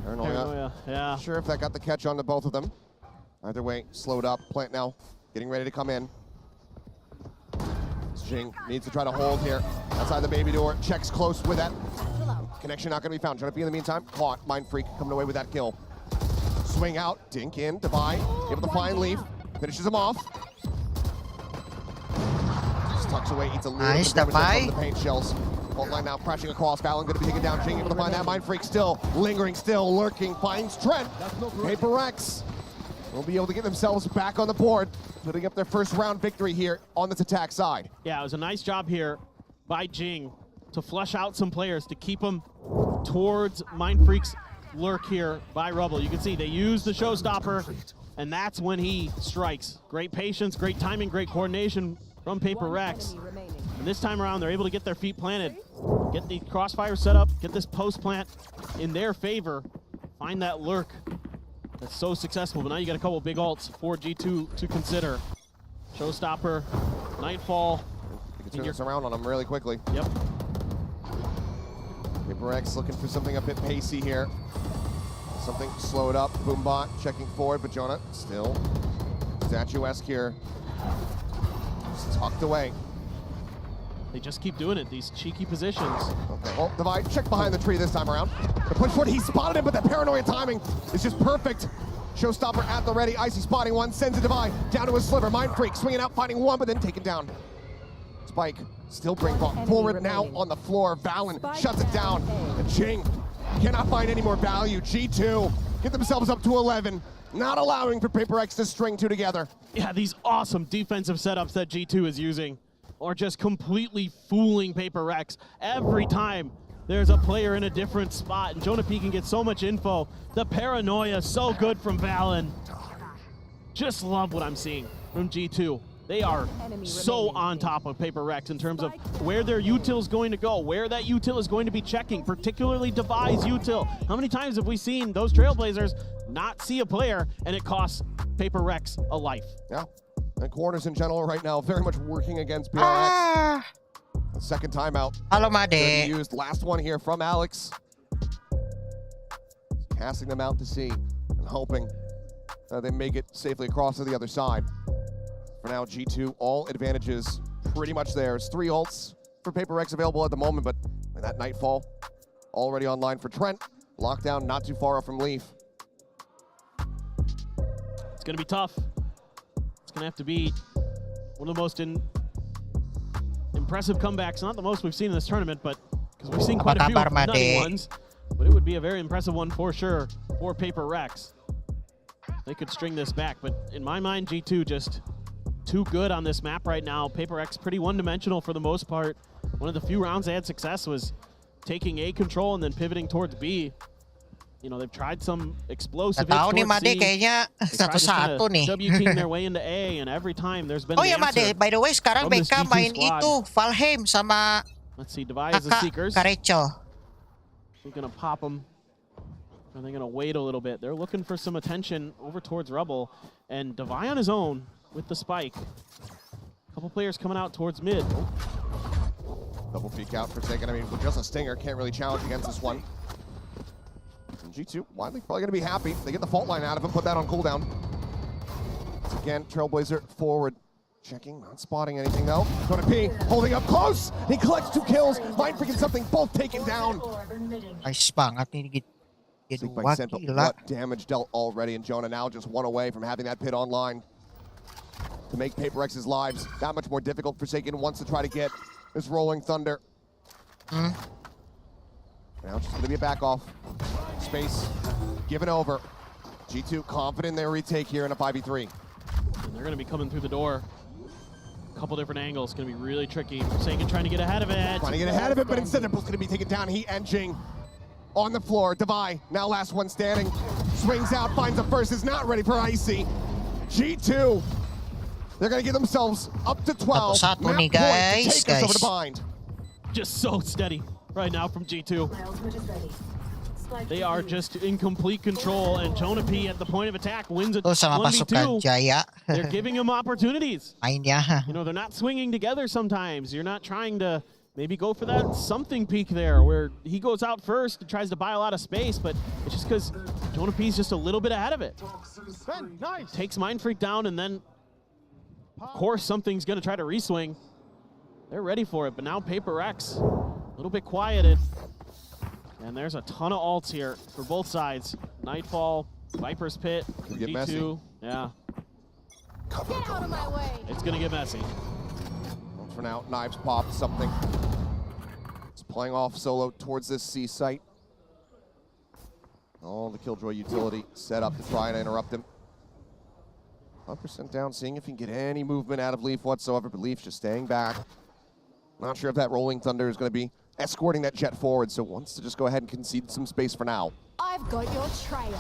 Speaker 1: Paranoia.
Speaker 2: Yeah.
Speaker 1: Not sure if that got the catch on to both of them. Either way, slowed up. Plant now, getting ready to come in. Jing needs to try to hold here. Outside the baby door, checks close with that. Connection not gonna be found. Trying to be in the meantime, caught. Mind Freak coming away with that kill. Swing out, dink in, Divide, able to find Leaf, finishes him off. Just tucks away, eats a little
Speaker 3: Nice,
Speaker 1: bit of damage from
Speaker 3: Divide.
Speaker 1: the paint shells. Fault line now crashing across, Valen gonna be taken down. Jing able to find that. Mind Freak still lingering, still lurking, finds Trent. Paper Rex will be able to get themselves back on the board, putting up their first round victory here on this attack side.
Speaker 2: Yeah, it was a nice job here by Jing to flush out some players to keep them towards Mind Freak's lurk here by Rubble. You can see they use the showstopper, and that's when he strikes. Great patience, great timing, great coordination from Paper Rex.
Speaker 5: Enemy remaining.
Speaker 2: And this time around, they're able to get their feet planted, get the crossfire set up, get this post plant in their favor, find that lurk. That's so successful, but now you got a couple big ults for G2 to consider. Showstopper, Nightfall.
Speaker 1: You can turn this around on them really quickly.
Speaker 2: Yep.
Speaker 1: Paper X looking for something a bit pacey here. Something slowed up. Boombot checking forward, but Jonah still statuesque here. Just tucked away.
Speaker 2: They just keep doing it, these cheeky positions.
Speaker 1: Okay, well, Divide, check behind the tree this time around. The push forward, he spotted him, but that paranoia timing is just perfect. Showstopper at the ready, Icy spotting one, sends a Divide down to a sliver. Mind Freak swinging out, finding one, but then taken down. Spike still bring forward now on the floor. Valen shuts it down, and Jing cannot find any more value. G2 get themselves up to 11, not allowing for Paper X to string 2 together.
Speaker 2: Yeah, these awesome defensive setups that G2 is using are just completely fooling Paper Rex. Every time there's a player in a different spot, and Jonah P can get so much info. The paranoia, so good from Valen. Just love what I'm seeing from G2. They are so on top of Paper Rex in terms of where their util is going to go, where that util is going to be checking, particularly Devi's util. How many times have we seen those Trailblazers not see a player and it costs Paper Rex a life?
Speaker 1: Yeah, and corners in general right now very much working against PRX. Second timeout.
Speaker 3: Halo
Speaker 1: Gonna be
Speaker 3: Made.
Speaker 1: used. Last one here from Alex. Casting them out to sea and hoping they make it safely across to the other side. For now, G2, all advantages pretty much theirs. 3 ults for Paper Rex available at the moment, but that Nightfall already online for Trent. Lockdown not too far off from Leaf.
Speaker 2: It's going to be tough. It's going to have to be one of the most impressive comebacks. Not the most we've seen in this tournament, but because we've seen quite a few nutty ones. But it would be a very impressive one for sure for Paper Rex. They could string this back, but in my mind, G2 just too good on this map right now. Paper X pretty one-dimensional for the most part. One of the few rounds they had success was taking A control and then pivoting towards B. You know, they've tried some explosive hits
Speaker 3: Tahu nih
Speaker 2: towards
Speaker 3: Made
Speaker 2: C.
Speaker 3: kayaknya
Speaker 2: They tried to
Speaker 3: satu-satu
Speaker 2: kinda
Speaker 3: nih.
Speaker 2: W-team their way into A, and every time there's been
Speaker 3: Oh
Speaker 2: an
Speaker 3: ya
Speaker 2: answer.
Speaker 3: Made, by the way sekarang
Speaker 2: from this
Speaker 3: BK
Speaker 2: G2
Speaker 3: main
Speaker 2: squad.
Speaker 3: itu Valheim sama
Speaker 2: Let's see, Devi is the
Speaker 3: kakak
Speaker 2: Seekers.
Speaker 3: Karecho.
Speaker 2: They're going to pop them. And they're going to wait a little bit. They're looking for some attention over towards Rubble. And Devi on his own with the spike. A couple players coming out towards mid.
Speaker 1: Double peek out for Taken. I mean, with just a Stinger, can't really challenge against this one. And G2, widely probably going to be happy. They get the fault line out of him, put that on cooldown. Once again, Trailblazer forward. Checking, not spotting anything though. Going to P, holding up close. He collects 2 kills. Mind freaking something, both taken down.
Speaker 3: Nice banget nih
Speaker 1: Seek
Speaker 3: G2.
Speaker 1: by Sent, but
Speaker 3: Gila.
Speaker 1: what damage dealt already, and Jonah now just 1 away from having that pit online to make Paper X's lives that much more difficult. Forsaken wants to try to get this Rolling Thunder. Now it's just going to be a back off. Space given over. G2 confident in their retake here in a 5v3.
Speaker 2: And they're going to be coming through the door. A couple different angles. Going to be really tricky. Forsaken trying to get ahead of it.
Speaker 1: Trying to get ahead of it, but instead they're both going to be taken down. He and Jing on the floor. Devi, now last one standing. Swings out, finds the first, is not ready for Icy. G2, they're going to get themselves up to 12.
Speaker 3: Satu-satu
Speaker 1: Map
Speaker 3: nih,
Speaker 1: point to
Speaker 3: guys,
Speaker 1: take us over
Speaker 3: guys.
Speaker 1: the bind.
Speaker 2: Just so steady right now from G2. They are just in complete control, and Jonah P at the point of attack wins a
Speaker 3: Tuh sama pasukan
Speaker 2: 1v2.
Speaker 3: Jaya.
Speaker 2: They're giving him opportunities.
Speaker 3: Mainnya.
Speaker 2: You know, they're not swinging together sometimes. You're not trying to maybe go for that something peak there where he goes out first and tries to buy a lot of space, but it's just because Jonah P's just a little bit ahead of it. Takes Mind Freak down, and then, of course, something's going to try to reswing. They're ready for it, but now Paper X, a little bit quieted. And there's a ton of ults here for both sides. Nightfall, Viper's Pit,
Speaker 1: Get
Speaker 2: G2.
Speaker 1: messy.
Speaker 2: Yeah,
Speaker 5: Get out of my way.
Speaker 2: it's going to get messy.
Speaker 1: Well, for now, Knives popped something. It's playing off solo towards this C site. Oh, the Killjoy utility set up to try and interrupt him. 100% down, seeing if he can get any movement out of Leaf whatsoever, but Leaf just staying back. Not sure if that Rolling Thunder is going to be escorting that jet forward, so wants to just go ahead and concede some space for now.
Speaker 5: I've got your trail.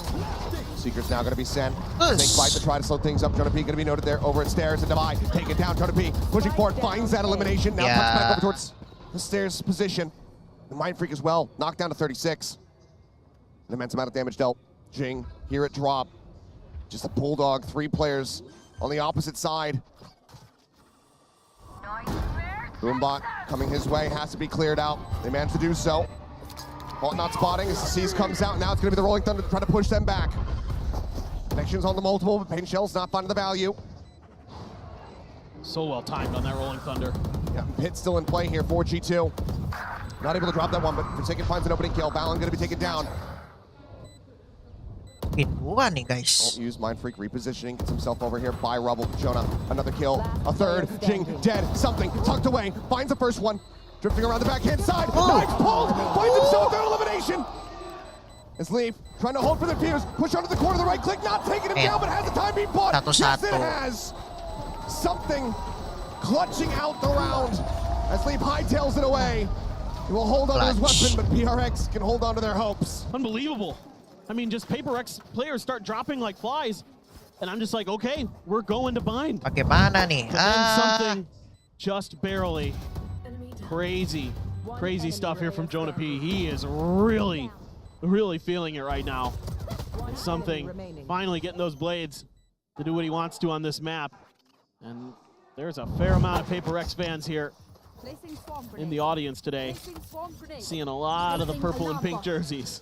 Speaker 1: Seeker's now going to be sent.
Speaker 3: Yes.
Speaker 1: Snake bite to try to slow things up. Jonah P going to be noted there over at stairs and Devi. Take it down. Jonah P pushing forward, finds that elimination. Now cuts back over towards the stairs position. The Mind Freak as well, knocked down to 36. An immense amount of damage dealt. Jing, here at drop. Just a bulldog, 3 players on the opposite side. Boombot coming his way, has to be cleared out. They managed to do so. Fault not spotting as the Seas comes out. Now it's going to be the Rolling Thunder to try to push them back. Connections on the multiple, but Pain Shell's not finding the value.
Speaker 2: So well timed on that Rolling Thunder.
Speaker 1: Yeah, Pit still in play here for G2. Not able to drop that one, but Forsaken finds an opening kill. Valen going to be taken down.
Speaker 3: Pinduan nih guys.
Speaker 1: Won't use Mind Freak, repositioning, gets himself over here by Rubble. Jonah, another kill, a third. Jing, dead, something, tucked away, finds the first one. Drifting around the backhand side, Knife pulled, finds himself third elimination. As Leaf trying to hold for the fuse, push under the corner, the right click, not taking him down, but has the time being bought. Yes, it has. Something clutching out the round as Leaf hightails it away. He will hold on to his weapon, but PRX can hold on to their hopes.
Speaker 2: Unbelievable. I mean, just Paper X players start dropping like flies. And I'm just like, okay, we're going to bind.
Speaker 3: Bagaimana nih?
Speaker 2: But then something just barely. Crazy stuff here from Jonah P. He is really feeling it right now. And something finally getting those blades to do what he wants to on this map. And there's a fair amount of Paper Rex fans here in the audience today. Seeing a lot of the purple and pink jerseys.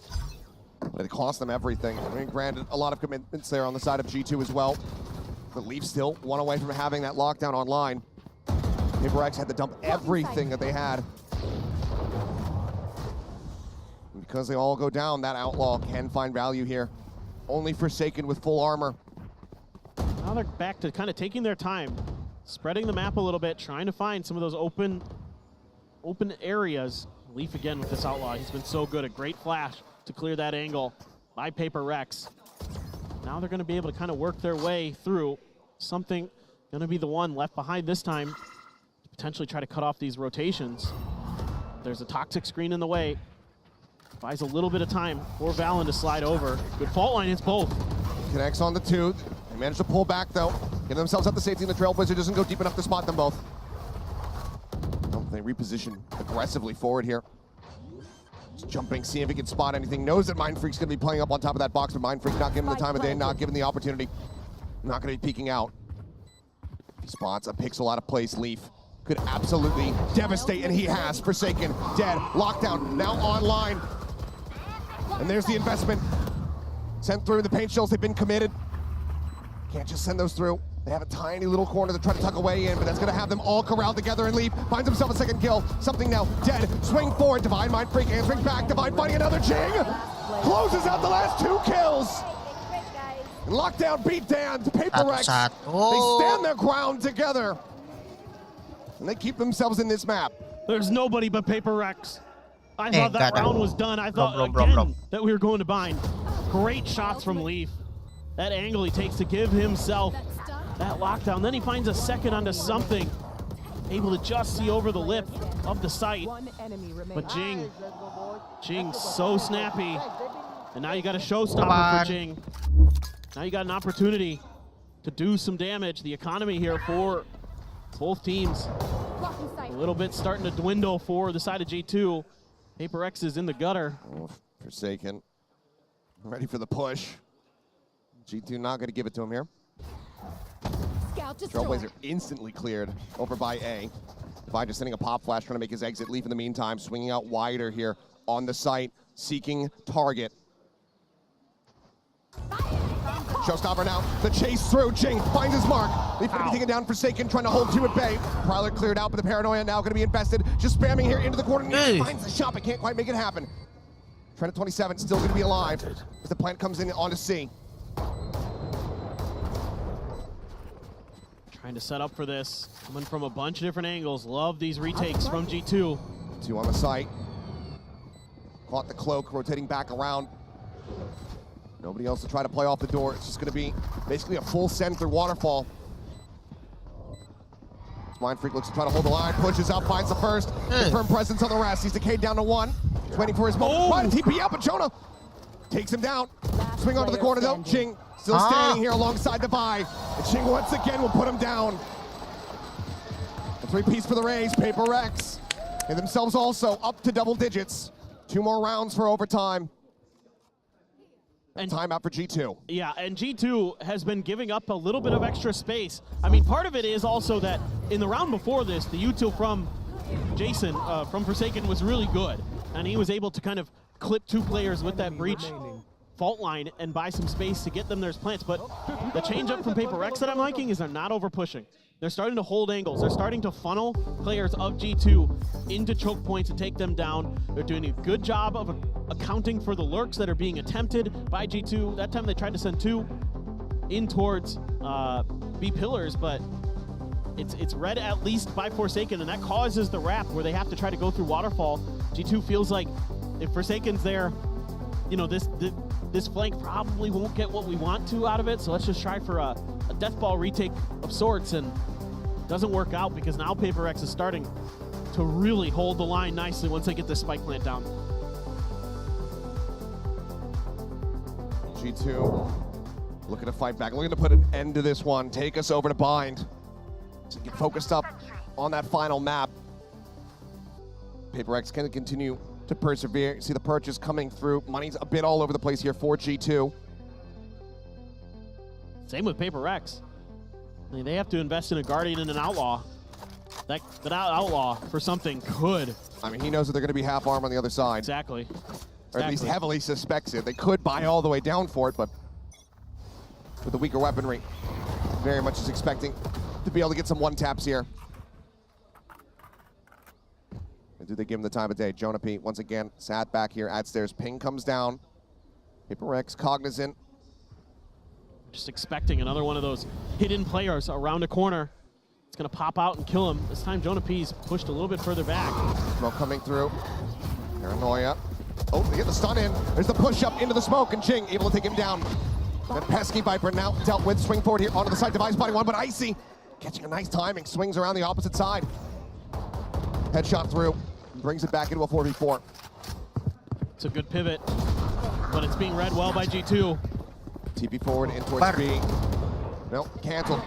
Speaker 1: But it cost them everything. I mean, granted, a lot of commitments there on the side of G2 as well. The Leafs still one away from having that lockdown online. Paper Rex had to dump everything that they had. And because they all go down, that Outlaw can find value here. Only Forsaken with full armor.
Speaker 2: Now they're back to kind of taking their time, spreading the map a little bit, trying to find some of those open areas. Leaf again with this Outlaw. He's been so good. A great flash to clear that angle by Paper Rex. Now they're going to be able to kind of work their way through. Something going to be the one left behind this time to potentially try to cut off these rotations. There's a toxic screen in the way. Buys a little bit of time for Valen to slide over. Good fault line hits both.
Speaker 1: Connects on the two. They manage to pull back though. Get themselves up to safety, and the Trailblazer doesn't go deep enough to spot them both. Oh, they reposition aggressively forward here. Just jumping, see if he can spot anything. Knows that Mind Freak's gonna be playing up on top of that box, but Mind Freak not giving the time of day, not given the opportunity. Not gonna be peeking out. If he spots a pixel out of place, Leaf could absolutely devastate, and he has. Forsaken, dead, lockdown, now online. And there's the investment. Sent through the paint shells, they've been committed. Can't just send those through. They have a tiny little corner to try to tuck away in, but that's gonna have them all corralled together, and Leaf finds himself a second kill. Something now, dead, swing forward, Divine Mind Freak answering back, Divine finding another Ching! Closes out the last 2 kills! And lockdown beat down to Paper Rex. They stand their ground together. And they keep themselves in this map.
Speaker 2: There's nobody but Paper Rex. I thought that round was done. I thought that we were going to bind. Great shots from Leaf. That angle he takes to give himself that lockdown. Then he finds a second onto something. Able to just see over the lip of the sight. But Jing so snappy. And now you got a showstopper for Jing. Now you got an opportunity to do some damage. The economy here for both teams. A little bit starting to dwindle for the side of G2. Paper X is in the gutter.
Speaker 1: Oh, Forsaken. Ready for the push. G2 not going to give it to him here. Trailblazer instantly cleared over by A. Divine just sending a pop flash, trying to make his exit. Leaf in the meantime, swinging out wider here on the site, seeking target. Showstopper now, the chase through, Jing finds his mark. Leaf gonna be taken down, Forsaken, trying to hold 2 at bay. Prowler cleared out, but the Paranoia now gonna be invested. Just spamming here into the corner, finds the shot, but can't quite make it happen. Trent at 27, still gonna be alive as the plant comes in onto C.
Speaker 2: Trying to set up for this, coming from a bunch of different angles. Love these retakes from G2.
Speaker 1: 2 on the site. Caught the cloak, rotating back around. Nobody else to try to play off the door. It's just going to be basically a full send through Waterfall. Mind Freak looks to try to hold the line, pushes out, finds the first. Confirmed presence on the rest. He's decayed down to 1. He's waiting for his moment. Right, TP out, but Jonah takes him down. Swing onto the corner though. Ching still standing here alongside the Vi. And Ching once again will put him down. A 3-piece for the Rays. Paper Rex and themselves also up to double digits. 2 more rounds for overtime. And timeout for G2.
Speaker 2: Yeah, and G2 has been giving up a little bit of extra space. I mean, part of it is also that in the round before this, the util from Jason, from Forsaken, was really good. And he was able to kind of clip 2 players with that breach fault line and buy some space to get them their plants. But the change up from Paper Rex that I'm liking is they're not over pushing. They're starting to hold angles. They're starting to funnel players of G2 into choke points and take them down. They're doing a good job of accounting for the lurks that are being attempted by G2. That time they tried to send 2 in towards B pillars, but it's read at least by Forsaken, and that causes the wrap where they have to try to go through Waterfall. G2 feels like if Forsaken's there, you know, this flank probably won't get what we want to out of it, so let's just try for a death ball retake of sorts, and doesn't work out because now Paper X is starting to really hold the line nicely once they get this spike plant down.
Speaker 1: G2 Looking to fight back, looking to put an end to this one. Take us over to Bind. So get focused up on that final map. Paper X can continue to persevere. See the purchase coming through. Money's a bit all over the place here for G2.
Speaker 2: Same with Paper Rex. I mean, they have to invest in a Guardian and an Outlaw. That Outlaw for something could.
Speaker 1: I mean, he knows that they're going to be half arm on the other side.
Speaker 2: Exactly.
Speaker 1: Or at least heavily suspects it. They could buy all the way down for it, but with the weaker weaponry, very much is expecting to be able to get some one-taps here. And do they give him the time of day? Jonah P, once again, sat back here at stairs. Ping comes down. Paper X cognizant.
Speaker 2: Just expecting another one of those hidden players around a corner. It's going to pop out and kill him. This time, Jonah P's pushed a little bit further back.
Speaker 1: Smoke coming through. Paranoia. Oh, they get the stun in. There's the push up into the smoke, and Jing able to take him down. That pesky Viper now dealt with. Swing forward here onto the side. Device body one, but Icy catching a nice timing. Swings around the opposite side. Headshot through. Brings it back into a 4v4.
Speaker 2: It's a good pivot, but it's being read well by G2.
Speaker 1: TP forward in towards B. Nope, canceled.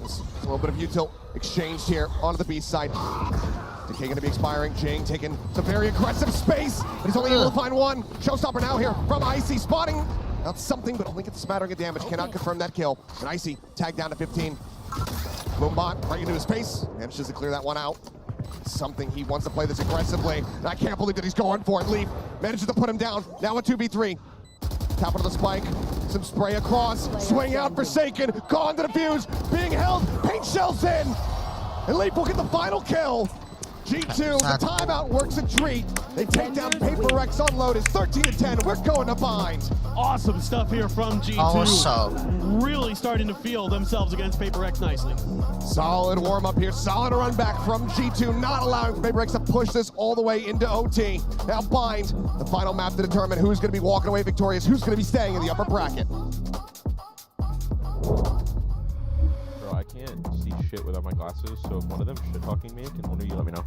Speaker 1: Just a little bit of util exchanged here onto the B side. Decay going to be expiring. Jing taking some very aggressive space, but he's only able to find one. Showstopper now here from Icy, spotting out something, but only gets a smattering of damage. Cannot confirm that kill. And Icy tagged down to 15. Boombot right into his face. Manages to clear that one out. Something he wants to play this aggressively. And I can't believe that he's going for it. Leaf manages to put him down. Now a 2v3. Tap onto the spike, some spray across, swing out, Forsaken, gone to the fuse, being held, paint shells in, and Leaf will get the final kill. G2, the timeout works a treat. They take down Paper Rex on Lotus, 13-10, we're going to Bind.
Speaker 2: Awesome stuff here from G2.
Speaker 3: Awesome.
Speaker 2: Really starting to feel themselves against Paper X nicely.
Speaker 1: Solid warm up here, solid run back from G2, not allowing Paper Rex to push this all the way into OT. Now Bind, the final map to determine who's going to be walking away victorious, who's going to be staying in the upper bracket.
Speaker 8: Bro, I can't see shit without my glasses, so if one of them shit talking me, can one of you let me know?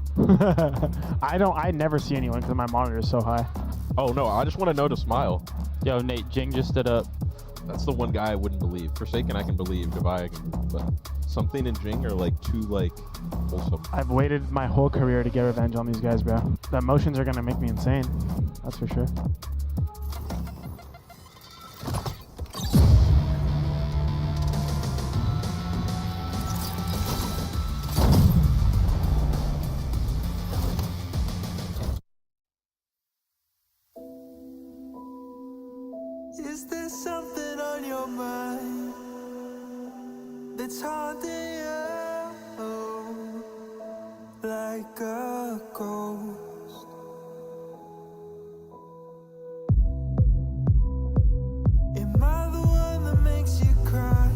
Speaker 9: I never see anyone because my monitor is so high.
Speaker 8: Oh no, I just want to know to smile.
Speaker 7: Yo, Nate, Jing just stood up.
Speaker 8: That's the one guy I wouldn't believe. Forsaken I can believe, Goodbye I can, but something in Jing are like too like wholesome.
Speaker 9: I've waited my whole career to get revenge on these guys, bro. The emotions are gonna make me insane. That's for sure.
Speaker 10: Is there something on your mind that's haunting you like a ghost? Am I the one that makes you cry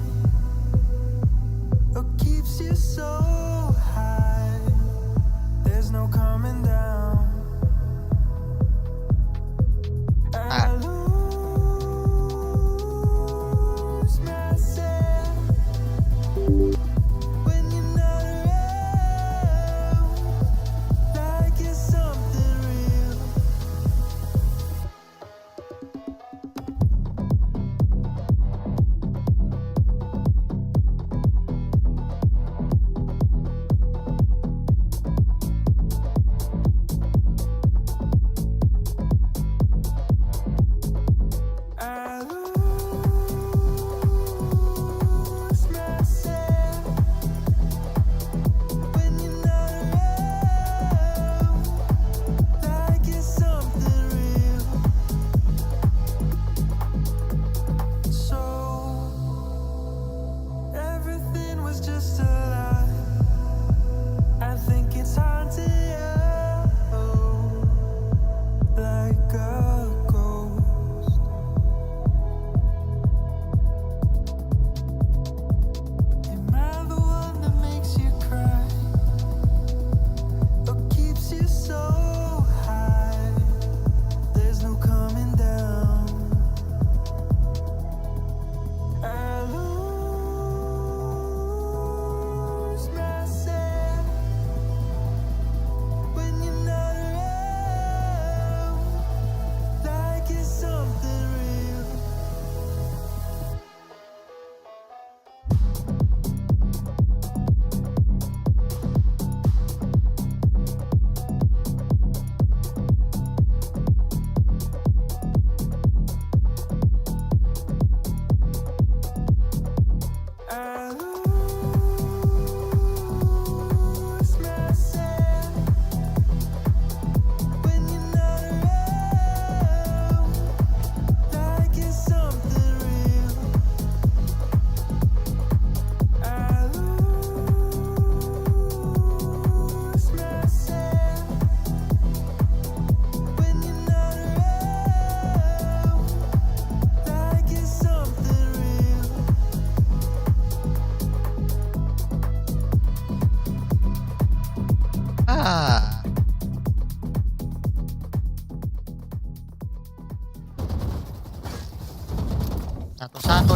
Speaker 10: or keeps you so high? There's no coming down. I when you're not around, like you're so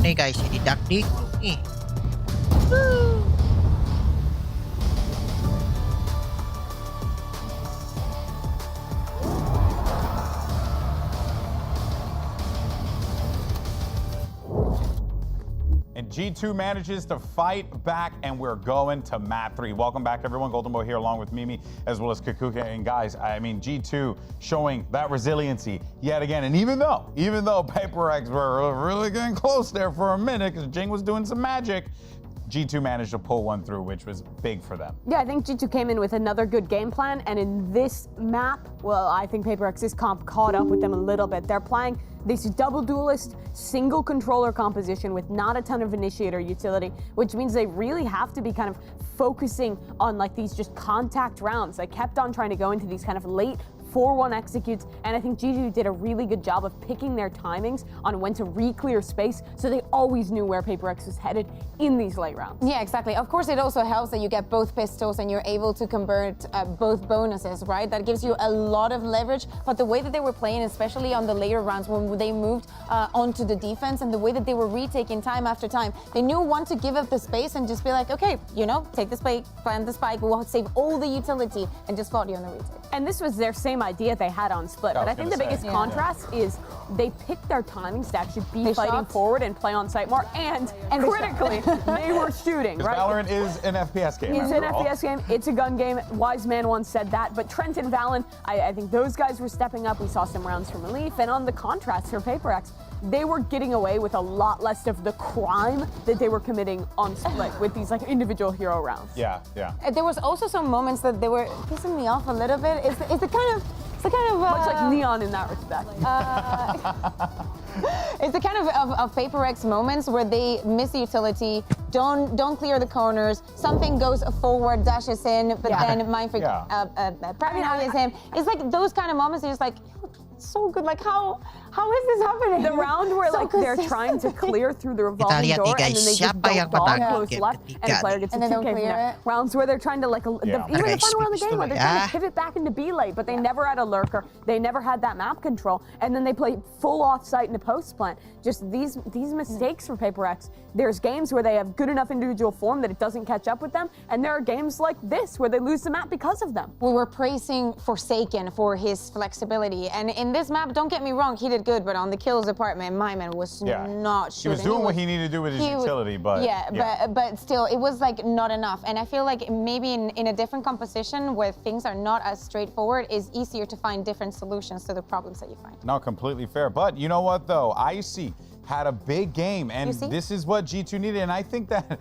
Speaker 3: nih guys, ini dak dikduk nih.
Speaker 11: And G2 manages to fight back, and we're going to map 3. Welcome back, everyone. Golden Boy here along with Mimi, as well as Kakuka. And guys, I mean, G2 showing that resiliency yet again. And even though PaperX were really getting close there for a minute, because Jing was doing some magic, G2 managed to pull one through, which was big for them.
Speaker 12: Yeah, I think G2 came in with another good game plan, and in this map, well, I think PaperX's comp caught up with them a little bit. They're playing this double duelist, single controller composition with not a ton of initiator utility, which means they really have to be kind of focusing on like these just contact rounds. They kept on trying to go into these kind of late 4-1 executes, and I think G2 did a really good job of picking their timings on when to re-clear space, so they always knew where PaperX was headed in these late rounds.
Speaker 13: Yeah, exactly. Of course, it also helps that you get both pistols and you're able to convert both bonuses, right? That gives you a lot of leverage, but the way that they were playing, especially on the later rounds when they moved onto the defense, and the way that they were retaking time after time, they knew when to give up the space and just be like, okay, you know, take the spike, plant the spike, we'll save all the utility and just fought you on the retake.
Speaker 12: And this was their same idea they had on Split, but I think the biggest contrast is they picked their timings to actually be fighting forward and play on site more, and critically, they were shooting, right?
Speaker 11: Valorant is an FPS game.
Speaker 12: It's an FPS game, it's a gun game. Wise Man once said that, but Trent and Valen, I think those guys were stepping up. We saw some rounds from Relief, and on the contrast for PaperX, they were getting away with a lot less of the crime that they were committing on Split with these like individual hero rounds.
Speaker 11: Yeah.
Speaker 13: There was also some moments that they were pissing me off a little bit. It's the kind of
Speaker 12: much like Neon in that respect.
Speaker 13: It's the kind of PaperX moments where they miss the utility, don't clear the corners, something goes forward, dashes in, but then Mindfreak private him. It's like those kind of moments. You're just like, so good. Like how is this happening?
Speaker 12: The round where like they're trying to clear through the revolving door, and then they just don't bomb close left, and the player gets a 2K from there. Rounds where they're trying to like even the final round of the game where they're trying to pivot back into B late, but they never had a lurker, they never had that map control, and then they play full off site into post plant. Just these mistakes for PaperX. There's games where they have good enough individual form that it doesn't catch up with them, and there are games like this where they lose the map because of them.
Speaker 13: We were praising Forsaken for his flexibility, and in this map, don't get me wrong, he did good, but on the kills department, my man was not shooting.
Speaker 11: He was doing what he needed to do with his utility, but
Speaker 13: but still, it was like not enough. And I feel like maybe in a different composition where things are not as straightforward, is easier to find different solutions to the problems that you find.
Speaker 11: No, completely fair. But you know what though, Icy had a big game, and this is what G2 needed. And I think that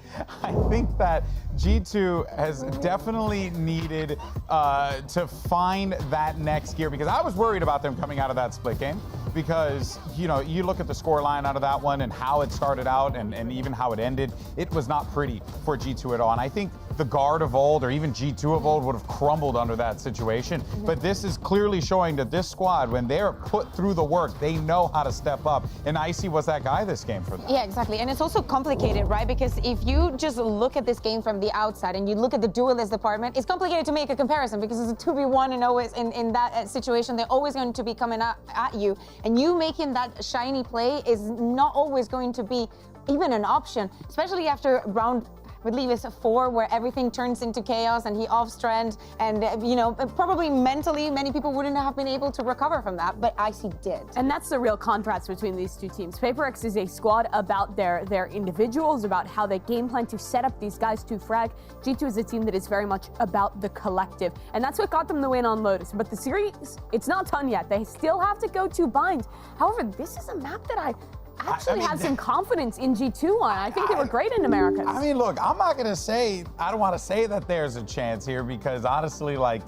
Speaker 11: G2 has definitely needed to find that next gear, because I was worried about them coming out of that split game, because you know, you look at the score line out of that one and how it started out and even how it ended, it was not pretty for G2 at all. And I think the Guard of old, or even G2 of old, would have crumbled under that situation. But this is clearly showing that this squad, when they're put through the work, they know how to step up. And Icy was that guy this game for them.
Speaker 13: Yeah, exactly. And it's also complicated, right? Because if you just look at this game from the outside and you look at the duelist department, it's complicated to make a comparison, because it's a 2v1, and always in that situation, they're always going to be coming at you. And you making that shiny play is not always going to be even an option, especially after round, I believe it's 4, where everything turns into chaos and he off-strand, and you know, probably mentally many people wouldn't have been able to recover from that, but Icy did.
Speaker 12: And that's the real contrast between these two teams. PaperX is a squad about their individuals, about how they game plan to set up these guys to frag. G2 is a team that is very much about the collective, and that's what got them the win on Lotus. But the series, it's not done yet. They still have to go to Bind. However, this is a map that I actually have some confidence in G2 on. I think they were great in Americas.
Speaker 11: I mean, look, I'm not gonna say, I don't want to say that there's a chance here, because honestly, like,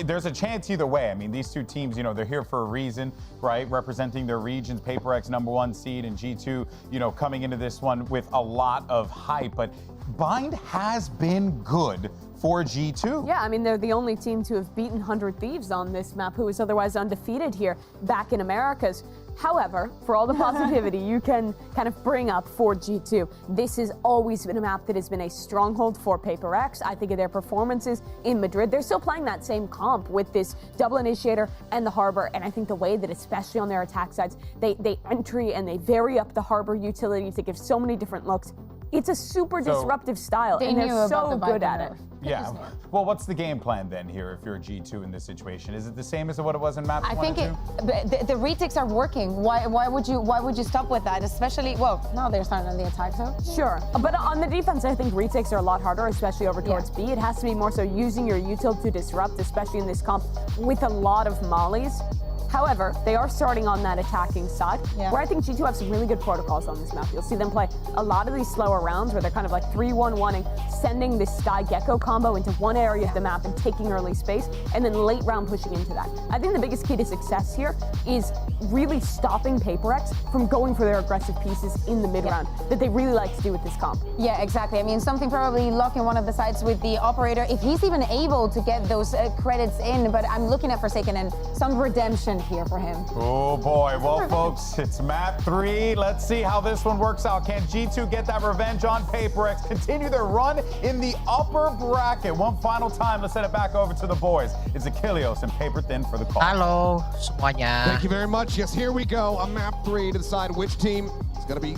Speaker 11: there's a chance either way. I mean, these two teams, you know, they're here for a reason, right? Representing their regions. PaperX #1 seed, and G2, you know, coming into this one with a lot of hype. But Bind has been good for G2.
Speaker 12: Yeah, I mean, they're the only team to have beaten 100 Thieves on this map, who is otherwise undefeated here back in Americas. However, for all the positivity you can kind of bring up for G2, this has always been a map that has been a stronghold for Paper Rex. I think of their performances in Madrid. They're still playing that same comp with this double initiator and the harbor, and I think the way that, especially on their attack sides, they entry and they vary up the harbor utility to give so many different looks. It's a super disruptive style, and they're so good at it.
Speaker 11: Yeah. Well, what's the game plan then here if you're G2 in this situation? Is it the same as what it was in map 1
Speaker 13: I think the retakes are working. Why would you stop with that? Especially, well, now they're starting on the attack, so.
Speaker 12: Sure, but on the defense, I think retakes are a lot harder, especially over towards B. It has to be more so using your util to disrupt, especially in this comp with a lot of mollies. However, they are starting on that attacking side, where I think G2 have some really good protocols on this map. You'll see them play a lot of these slower rounds where they're kind of like 3-1-1-ing, sending this Sky Gecko combo into one area of the map and taking early space, and then late round pushing into that. I think the biggest key to success here is really stopping Paper Rex from going for their aggressive pieces in the mid round that they really like to do with this comp.
Speaker 13: Yeah, exactly. I mean, something probably locking one of the sides with the operator, if he's even able to get those credits in, but I'm looking at Forsaken and some redemption here for him.
Speaker 11: Oh boy, well folks, it's map 3. Let's see how this one works out. Can G2 get that revenge on Paper Rex, continue their run in the upper bracket? One final time, let's send it back over to the boys. It's Achilles and Paper Thin for the call.
Speaker 3: Halo semuanya.
Speaker 1: Thank you very much. Yes, here we go. A map 3 to decide which team is going to be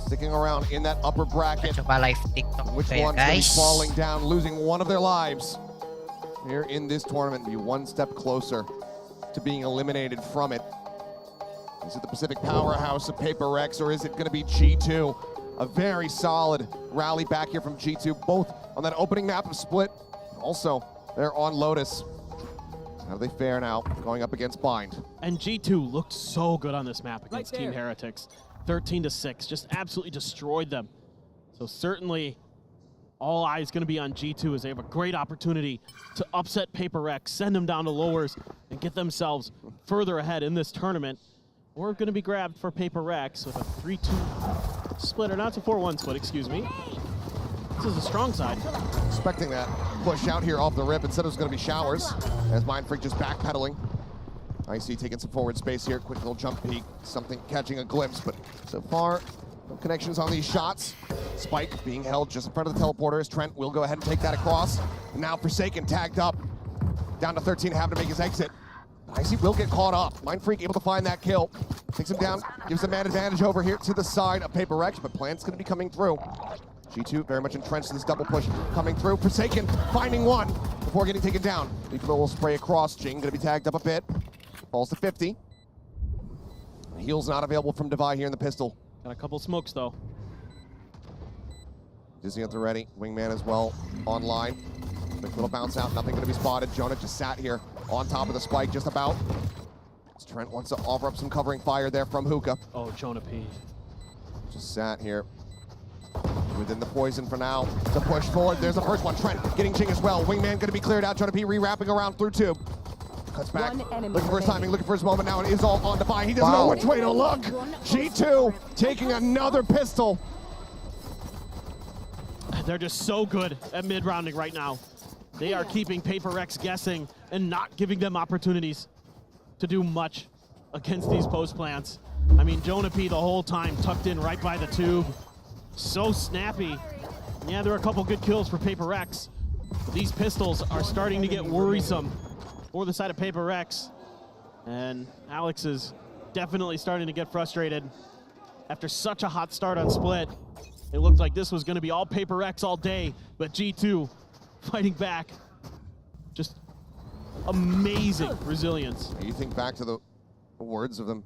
Speaker 1: sticking around in that upper bracket.
Speaker 3: Coba live TikTok
Speaker 1: Which
Speaker 3: ya,
Speaker 1: one's going to be
Speaker 3: guys.
Speaker 1: falling down, losing one of their lives here in this tournament, be one step closer to being eliminated from it. Is it the Pacific powerhouse of Paper Rex, or is it going to be G2? A very solid rally back here from G2, both on that opening map of Split. Also, they're on Lotus. How do they fare now, going up against Bind?
Speaker 2: And G2 looked so good on this map against Team Heretics. 13-6, just absolutely destroyed them. So certainly, all eyes going to be on G2 as they have a great opportunity to upset Paper Rex, send them down to lowers, and get themselves further ahead in this tournament. Or going to be grabbed for Paper Rex with a 3-2 split, or not a 4-1 split, excuse me. This is a strong side.
Speaker 1: Expecting that push out here off the rip. Instead it was going to be Showers, as Mindfreak just backpedaling. Icy taking some forward space here, quick little jump peek, something catching a glimpse, but so far, no connections on these shots. Spike being held just in front of the teleporter as Trent will go ahead and take that across. Now Forsaken tagged up, down to 13, having to make his exit. Icy will get caught up. Mindfreak able to find that kill. Takes him down, gives him an advantage over here to the side of Paper Rex, but Plant's gonna be coming through. G2 very much entrenched in this double push coming through. Forsaken finding one before getting taken down. Lethal will spray across. Jing gonna be tagged up a bit. Falls to 50. Heal's not available from Devi here in the pistol.
Speaker 2: Got a couple smokes though.
Speaker 1: Dizzy at the ready. Wingman as well online. Quick little bounce out, nothing gonna be spotted. Jonah just sat here on top of the spike just about. As Trent wants to offer up some covering fire there from Hookah.
Speaker 2: Oh, Jonah P.
Speaker 1: Just sat here within the poison for now to push forward. There's the first one. Trent getting Jing as well. Wingman gonna be cleared out. Jonah P re-wrapping around through tube. Cuts back, looking for his timing, looking for his moment now. It is all on Devi. He doesn't know which way to look. G2 taking another pistol.
Speaker 2: They're just so good at mid-rounding right now. They are keeping Paper Rex guessing and not giving them opportunities to do much against these post plants. I mean, Jonah P the whole time tucked in right by the tube. So snappy. Yeah, there are a couple good kills for Paper Rex. These pistols are starting to get worrisome for the side of Paper Rex. And Alex is definitely starting to get frustrated. After such a hot start on Split, it looked like this was going to be all Paper Rex all day, but G2 fighting back. Just amazing resilience.
Speaker 1: You think back to the words of them,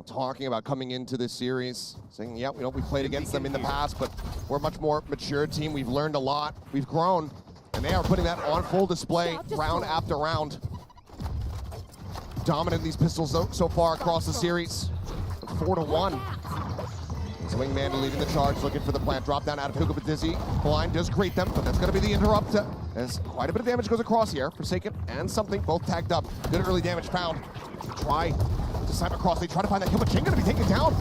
Speaker 1: talking about coming into this series, saying, yeah, we played against them in the past, but we're a much more mature team. We've learned a lot. We've grown, and they are putting that on full display round after round. Dominant these pistols so far across the series. 4-1. Wingman leading the charge, looking for the plant. Drop down out of Hookah with Dizzy. Blind does greet them, but that's going to be the interrupt. As quite a bit of damage goes across here. Forsaken and Something both tagged up. Good early damage found. Try to snipe across. They try to find that kill, but Jing going to be taken down.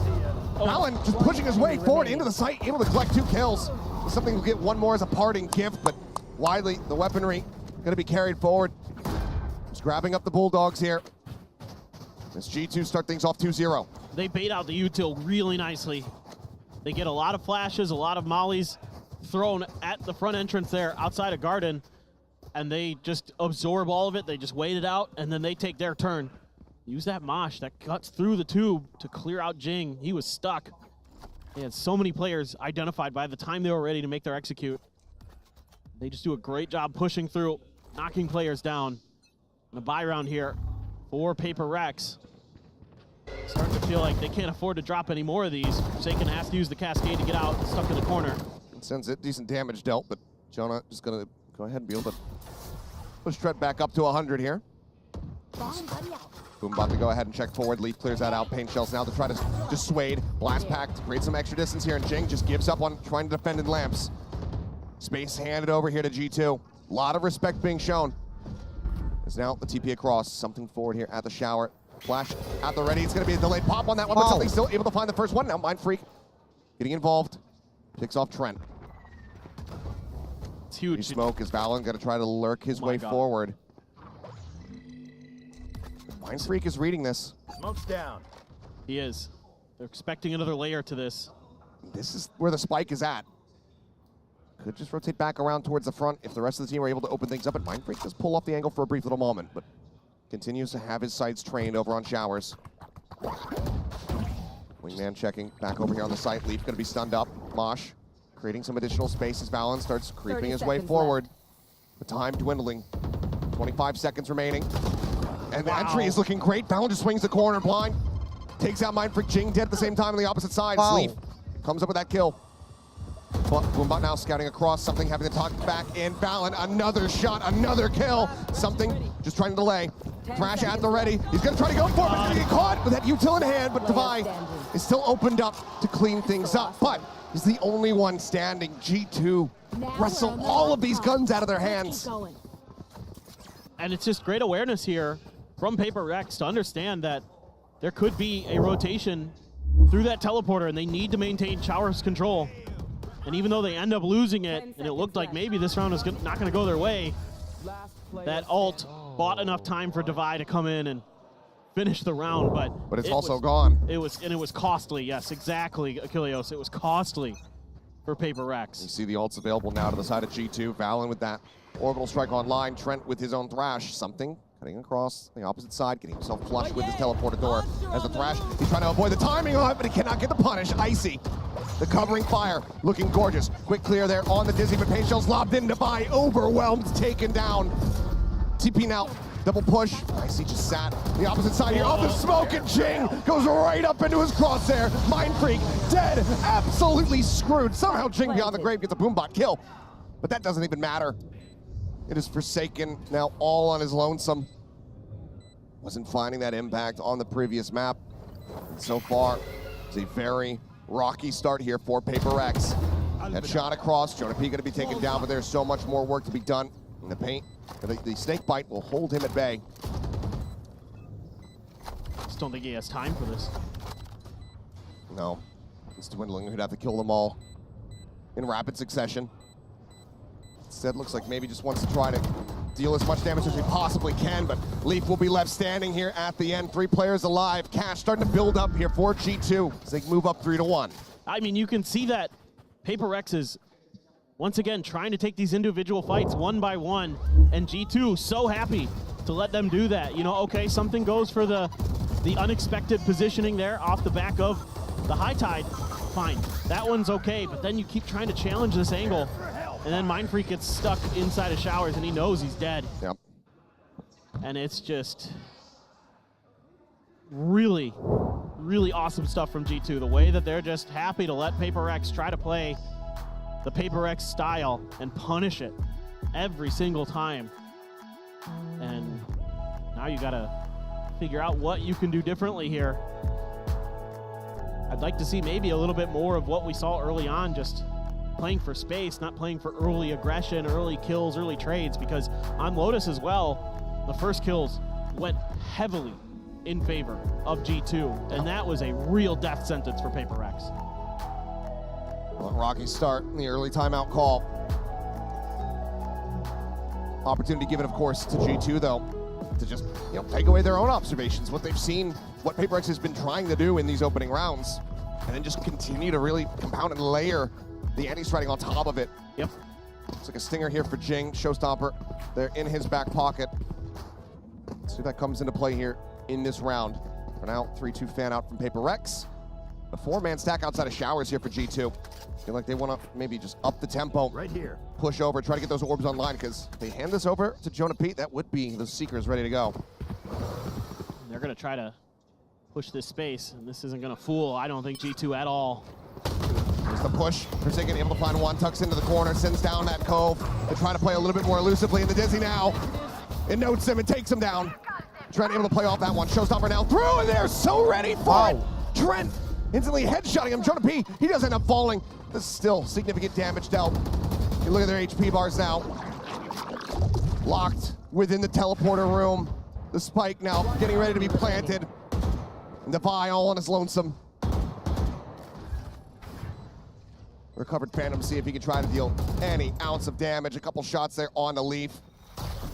Speaker 1: Alan just pushing his way forward into the site, able to collect 2 kills. Something will get one more as a parting gift, but widely. The weaponry going to be carried forward. Just grabbing up the Bulldogs here. As G2 start things off 2-0.
Speaker 2: They bait out the util really nicely. They get a lot of flashes, a lot of mollies thrown at the front entrance there outside of Garden, and they just absorb all of it. They just wait it out, and then they take their turn. Use that mosh that cuts through the tube to clear out Jing. He was stuck. They had so many players identified by the time they were ready to make their execute. They just do a great job pushing through, knocking players down. And a buy round here for Paper Rex. Starting to feel like they can't afford to drop any more of these. Forsaken has to use the Cascade to get out, stuck in the corner.
Speaker 1: Sends it, decent damage dealt, but Jonah is going to go ahead and be able to push Trent back up to 100 here. Boom about to go ahead and check forward. Leaf clears that out. Paint shells now to try to dissuade. Blast pack to create some extra distance here, and Jing just gives up on trying to defend in lamps. Space handed over here to G2. A lot of respect being shown. Is now the TP across. Something forward here at the shower. Flash at the ready. It's going to be a delayed pop on that one, but something still able to find the first one. Now Mind Freak getting involved. Picks off Trent.
Speaker 2: It's huge.
Speaker 1: Smoke is Valen going to try to lurk his way forward. Mind Freak is reading this.
Speaker 4: Smoke's down.
Speaker 2: He is. They're expecting another layer to this.
Speaker 1: This is where the spike is at. Could just rotate back around towards the front if the rest of the team are able to open things up. And Mind Freak does pull off the angle for a brief little moment, but continues to have his sights trained over on Showers. Wingman checking back over here on the site. Leaf going to be stunned up. Mosh creating some additional space as Valen starts creeping his way forward. The time dwindling. 25 seconds remaining. And the entry is looking great. Valen just swings the corner blind. Takes out Mind Freak. Jing dead at the same time on the opposite side. Leaf comes up with that kill. But Boombot now scouting across. Something having to talk back in. Valen, another shot, another kill. Something just trying to delay. Thrash at the ready. He's going to try to go for it, but he's going to get caught with that util in hand. But Devi is still opened up to clean things up. But he's the only one standing. G2 wrestle all of these guns out of their hands.
Speaker 2: And it's just great awareness here from Paper Rex to understand that there could be a rotation through that teleporter, and they need to maintain Shower's control. And even though they end up losing it, and it looked like maybe this round was not going to go their way, that ult bought enough time for Devi to come in and finish the round. But
Speaker 1: it's also gone.
Speaker 2: It was costly. Yes, exactly, Achilleos. It was costly for Paper Rex.
Speaker 1: You see the ults available now to the side of G2. Valen with that orbital strike online. Trent with his own Thrash. Something cutting across the opposite side, getting himself flushed with his teleporter door. As the Thrash, he's trying to avoid the timing on it, but he cannot get the punish. Icy, the covering fire, looking gorgeous. Quick clear there on the Dizzy, but Paint Shell's lobbed in. Devi, overwhelmed, taken down. TP now, double push. Icy just sat the opposite side here. Oh, the smoke, and Jing goes right up into his crosshair. Mind Freak, dead, absolutely screwed. Somehow Jing beyond the grave gets a Boombot kill, but that doesn't even matter. It is Forsaken now all on his lonesome. Wasn't finding that impact on the previous map. And so far, it's a very rocky start here for Paper Rex. That shot across, Jonah P gonna be taken down, but there's so much more work to be done in the paint. The snake bite will hold him at bay.
Speaker 2: Just don't think he has time for this.
Speaker 1: No, it's dwindling. He'd have to kill them all in rapid succession. Instead, looks like maybe just wants to try to deal as much damage as he possibly can, but Leaf will be left standing here at the end. 3 players alive. Cash starting to build up here for G2 as they move up 3-1.
Speaker 2: I mean, you can see that Paper Rex is once again trying to take these individual fights one by one, and G2 so happy to let them do that. You know, okay, something goes for the unexpected positioning there off the back of the high tide. Fine, that one's okay, but then you keep trying to challenge this angle. And then Mind Freak gets stuck inside of Showers, and he knows he's dead.
Speaker 1: Yep.
Speaker 2: And it's just really, really awesome stuff from G2. The way that they're just happy to let Paper Rex try to play the Paper Rex style and punish it every single time. And now you gotta figure out what you can do differently here. I'd like to see maybe a little bit more of what we saw early on, just playing for space, not playing for early aggression, early kills, early trades, because on Lotus as well, the first kills went heavily in favor of G2, and that was a real death sentence for Paper Rex.
Speaker 1: Well, rocky start in the early timeout call. Opportunity given, of course, to G2, though, to just, take away their own observations, what they've seen, what Paper Rex has been trying to do in these opening rounds, and then just continue to really compound and layer the anti-striding on top of it.
Speaker 2: Yep.
Speaker 1: Looks like a stinger here for Jing, Showstopper. They're in his back pocket. Let's see if that comes into play here in this round. For now, 3-2 fan out from Paper Rex. A 4-man stack outside of Showers here for G2. Feel like they want to maybe just up the tempo.
Speaker 4: Right here.
Speaker 1: Push over, try to get those orbs online, because if they hand this over to Jonah Pete, that would be the Seekers ready to go.
Speaker 2: They're going to try to push this space, and this isn't going to fool, I don't think, G2 at all.
Speaker 1: There's the push. Forsaken able to find one, tucks into the corner, sends down that cove. They try to play a little bit more elusively in the Dizzy now. It notes him and takes him down. Trent able to play off that one. Showstopper now through, and they're so ready for it. Trent instantly headshotting him. Jonah P, he does end up falling. This is still significant damage dealt. You look at their HP bars now. Locked within the teleporter room. The spike now getting ready to be planted. And Devi all on his lonesome. Recovered Phantom, see if he can try to deal any ounce of damage. A couple shots there on the Leaf.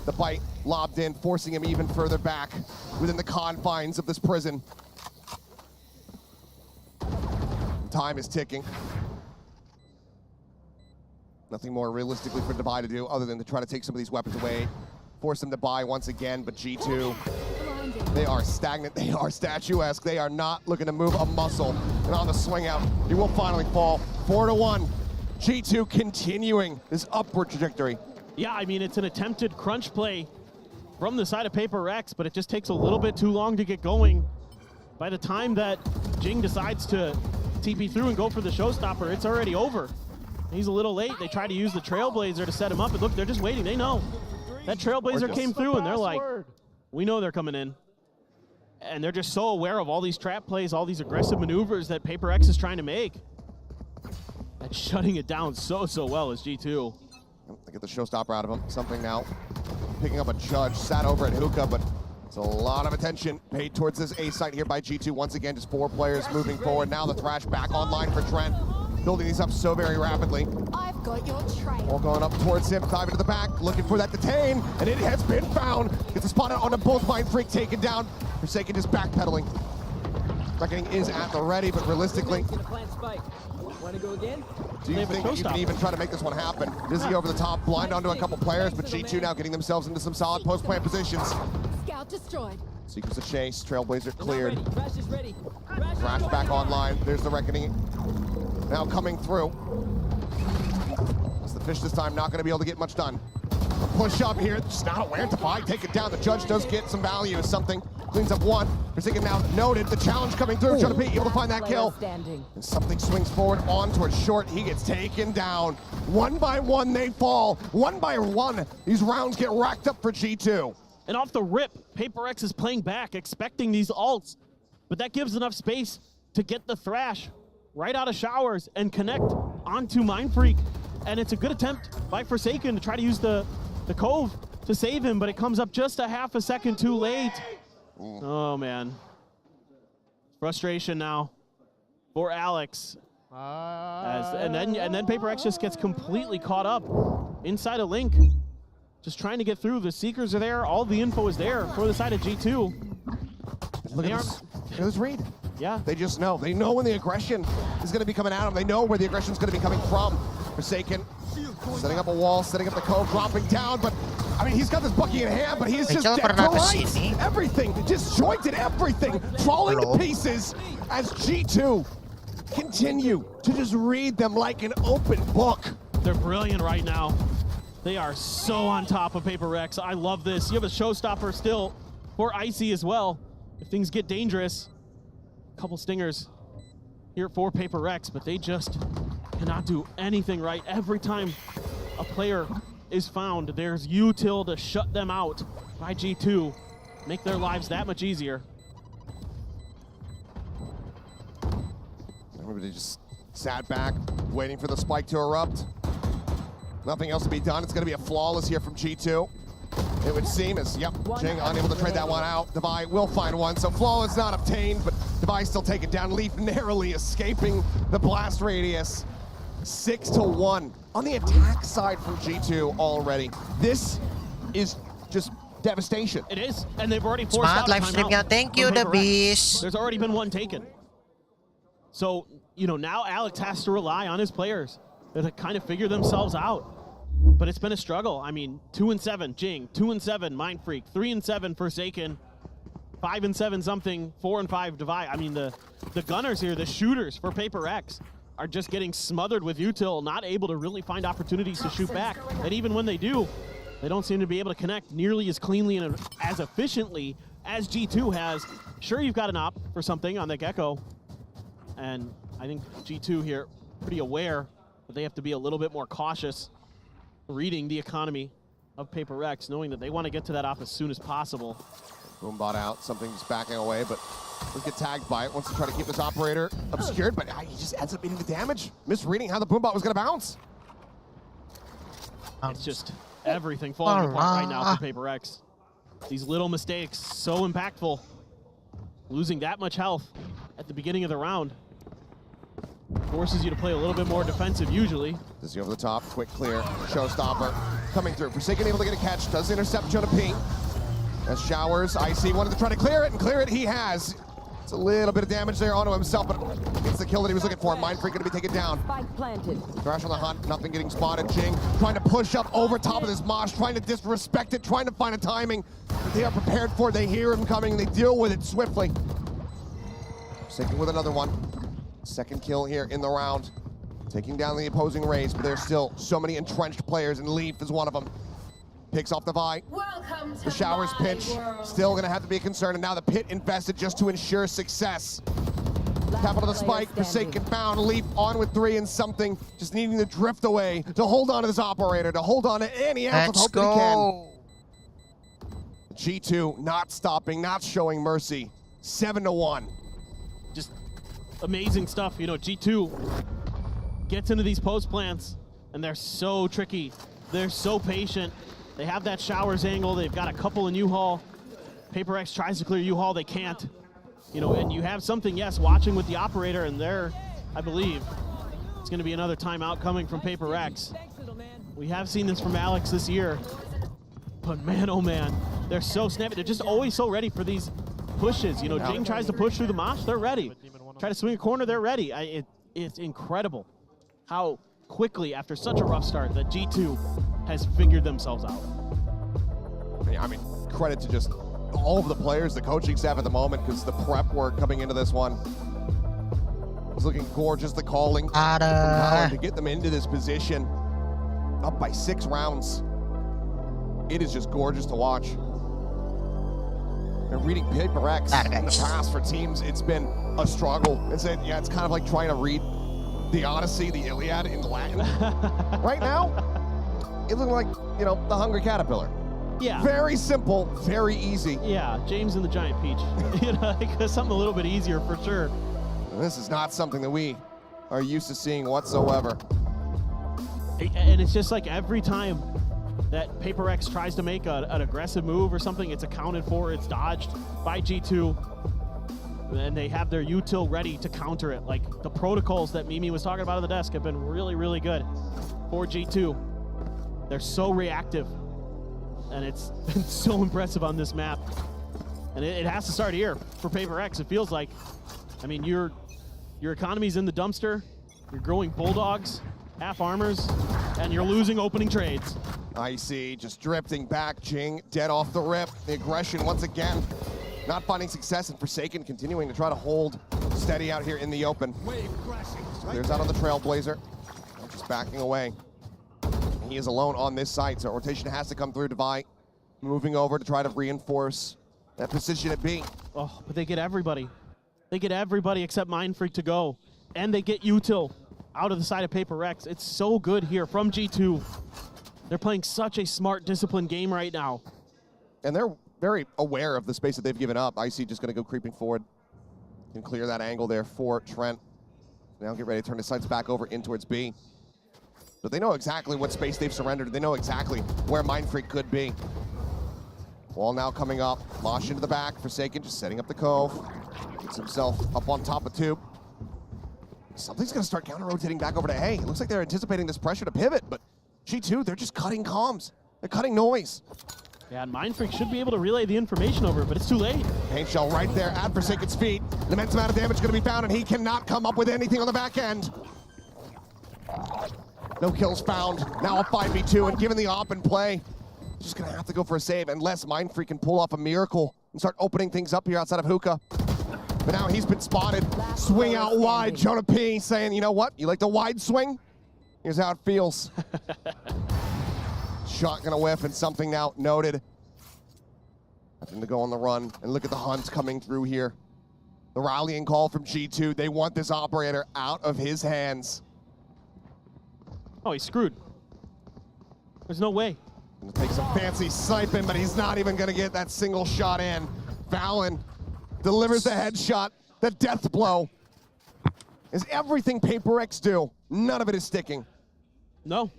Speaker 1: The bite lobbed in, forcing him even further back within the confines of this prison. Time is ticking. Nothing more realistically for Devi to do other than to try to take some of these weapons away. Force them to buy once again, but G2, they are stagnant, they are statuesque, they are not looking to move a muscle. And on the swing out, he will finally fall. 4-1. G2 continuing this upward trajectory.
Speaker 2: Yeah, I mean, it's an attempted crunch play from the side of Paper Rex, but it just takes a little bit too long to get going. By the time that Jing decides to TP through and go for the Showstopper, it's already over. He's a little late. They try to use the Trailblazer to set him up, and look, they're just waiting. They know. That Trailblazer came through, and they're like, we know they're coming in. And they're just so aware of all these trap plays, all these aggressive maneuvers that Paper X is trying to make. And shutting it down so well is G2.
Speaker 1: They get the Showstopper out of him. Something now. Picking up a Judge. Sat over at Hookah, but it's a lot of attention paid towards this A site here by G2. Once again, just 4 players moving forward. Now the Thrash back online for Trent. Building these up so very rapidly.
Speaker 5: I've got your trail.
Speaker 1: All going up towards him, diving to the back, looking for that detain, and it has been found. Gets a spot onto both Mind Freak, taken down. Forsaken is backpedaling. Reckoning is at the ready, but realistically,
Speaker 14: Want to go again?
Speaker 1: do you think you can even try to make this one happen? Dizzy over the top, blind onto a couple players, but G2 now getting themselves into some solid post-plant positions.
Speaker 5: Scout destroyed.
Speaker 1: Secrets of Chase, Trailblazer cleared.
Speaker 14: Thrash is ready.
Speaker 1: Thrash back online. There's the Reckoning now coming through. It's the Fish this time, not going to be able to get much done. A push up here, just not aware to buy, take it down. The Judge does get some value, something. Cleans up one. Forsaken now noted. The challenge coming through. Trying to be able to find that kill. And something swings forward on towards short. He gets taken down. One by one, they fall. One by one, these rounds get racked up for G2.
Speaker 2: And off the rip, Paper X is playing back, expecting these ults. But that gives enough space to get the Thrash right out of Showers and connect onto Mind Freak. And it's a good attempt by Forsaken to try to use the Cove to save him, but it comes up just a half a second too late. Oh, man. Frustration now for Alex. And then Paper X just gets completely caught up inside a Link. Just trying to get through. The Seekers are there. All the info is there for the side of G2.
Speaker 1: Look at this read.
Speaker 2: Yeah.
Speaker 1: They just know. They know when the aggression is going to be coming at them. They know where the aggression is going to be coming from. Forsaken setting up a wall, setting up the Cove, dropping down, but I mean, he's got this Bucky in hand, but he's just dead to rights. Everything, disjointed everything, falling to pieces as G2 continue to just read them like an open book.
Speaker 2: They're brilliant right now. They are so on top of Paper Rex. I love this. You have a Showstopper still for Icy as well. If things get dangerous, a couple stingers here for Paper Rex, but they just cannot do anything right. Every time a player is found, there's util to shut them out by G2, make their lives that much easier.
Speaker 1: Everybody just sat back, waiting for the spike to erupt. Nothing else to be done. It's going to be a flawless here from G2. It would seem as, yep, Jing unable to trade that one out. Devi will find one, so flawless not obtained, but Devi still taken down. Leaf narrowly escaping the blast radius. 6-1 on the attack side from G2 already. This is just devastation.
Speaker 2: It is, and they've already forced
Speaker 3: Smart
Speaker 2: out a
Speaker 3: live stream
Speaker 2: timeout
Speaker 3: nga. Thank you,
Speaker 2: from
Speaker 3: the
Speaker 2: Paper Rex.
Speaker 3: beast.
Speaker 2: There's already been one taken. So, you know, now Alex has to rely on his players to kind of figure themselves out. But it's been a struggle. I mean, 2-7 Jing, 2-7 Mind Freak, 3-7 Forsaken, 5-7 something, 4-5 Divide. I mean, the gunners here, the shooters for Paper X, are just getting smothered with util, not able to really find opportunities to shoot back. And even when they do, they don't seem to be able to connect nearly as cleanly and as efficiently as G2 has. Sure, you've got an op for something on the Gecko, and I think G2 here pretty aware that they have to be a little bit more cautious reading the economy of Paper Rex, knowing that they want to get to that op as soon as possible.
Speaker 1: Boombot out, something's backing away, but let's get tagged by it. Wants to try to keep this operator obscured, but he just ends up beating the damage. Misreading how the Boombot was going to bounce.
Speaker 2: It's just everything falling apart right now for Paper X. These little mistakes, so impactful. Losing that much health at the beginning of the round forces you to play a little bit more defensive usually.
Speaker 1: Dizzy over the top, quick clear, showstopper coming through. Forsaken able to get a catch, does intercept Jonah P. As Showers, Icy wanted to try to clear it, and clear it he has. It's a little bit of damage there onto himself, but it's the kill that he was looking for. Mind Freak going to be taken down.
Speaker 5: Spike planted.
Speaker 1: Thrash on the hunt, nothing getting spotted. Jing trying to push up over top of this mosh, trying to disrespect it, trying to find a timing that they are prepared for. They hear him coming, and they deal with it swiftly. Sinking with another one. Second kill here in the round. Taking down the opposing Rays, but there's still so many entrenched players, and Leaf is one of them. Picks off the Vi. The Showers pinch, still gonna have to be a concern, and now the pit invested just to ensure success. Capital the spike, Forsaken found, Leaf on with 3 and something, just needing to drift away, to hold on to this operator, to hold on to any ounce of hope that he can. G2 not stopping, not showing mercy. 7-1.
Speaker 2: Just amazing stuff. You know, G2 gets into these post plants, and they're so tricky. They're so patient. They have that Showers angle. They've got a couple in U-Haul. Paper X tries to clear U-Haul. They can't. You know, and you have something, yes, watching with the operator, and there, I believe, it's going to be another timeout coming from Paper X. We have seen this from Alex this year, but man, oh man, they're so snappy. They're just always so ready for these pushes. You know, Jing tries to push through the mosh, they're ready. Try to swing a corner, they're ready. It's incredible how quickly, after such a rough start, that G2 has figured themselves out.
Speaker 1: I mean, credit to just all of the players, the coaching staff at the moment, because the prep work coming into this one was looking gorgeous. The calling from Power to get them into this position, up by 6 rounds. It is just gorgeous to watch. And reading Paper X in the past for teams, it's been a struggle. It's kind of like trying to read the Odyssey, the Iliad in Latin. Right now, it looks like, you know, the Hungry Caterpillar.
Speaker 2: Yeah.
Speaker 1: Very simple, very easy.
Speaker 2: Yeah, James and the Giant Peach. You know, like something a little bit easier for sure.
Speaker 1: And this is not something that we are used to seeing whatsoever.
Speaker 2: And it's just like every time that Paper X tries to make an aggressive move or something, it's accounted for, it's dodged by G2. And they have their util ready to counter it. Like the protocols that Mimi was talking about at the desk have been really, really good for G2. They're so reactive, and it's been so impressive on this map. And it has to start here for Paper X. It feels like, I mean, your economy's in the dumpster, you're growing bulldogs, half armors, and you're losing opening trades.
Speaker 1: Icy just drifting back, Jing dead off the rip. The aggression once again, not finding success, and Forsaken continuing to try to hold steady out here in the open. There's out on the Trailblazer, just backing away. He is alone on this site, so rotation has to come through. Devi moving over to try to reinforce that position at B.
Speaker 2: Oh, but they get everybody. They get everybody except Mind Freak to go. And they get util out of the side of Paper Rex. It's so good here from G2. They're playing such a smart, disciplined game right now.
Speaker 1: And they're very aware of the space that they've given up. Icy just going to go creeping forward. Can clear that angle there for Trent. Now get ready to turn his sights back over in towards B. But they know exactly what space they've surrendered. They know exactly where Mind Freak could be. Wall now coming up. Mosh into the back. Forsaken just setting up the cove. Gets himself up on top of tube. Something's going to start counter-rotating back over to A. It looks like they're anticipating this pressure to pivot, but G2, they're just cutting comms. They're cutting noise.
Speaker 2: Yeah, and Mindfreak should be able to relay the information over, but it's too late.
Speaker 1: Paint shell right there at Forsaken's feet. An immense amount of damage going to be found, and he cannot come up with anything on the back end. No kills found. Now a 5v2, and given the op and play, just going to have to go for a save unless Mindfreak can pull off a miracle and start opening things up here outside of Hookah. But now he's been spotted. Swing out wide. Jonah P saying, you know what? You like the wide swing? Here's how it feels. Shot gonna whiff, and something now noted. Nothing to go on the run. And look at the hunt coming through here. The rallying call from G2. They want this operator out of his hands.
Speaker 2: Oh, he's screwed. There's no way.
Speaker 1: Gonna take some fancy sniping, but he's not even gonna get that single shot in. Valen delivers the headshot, the death blow. Is everything Paper X do, none of it is sticking.
Speaker 2: No.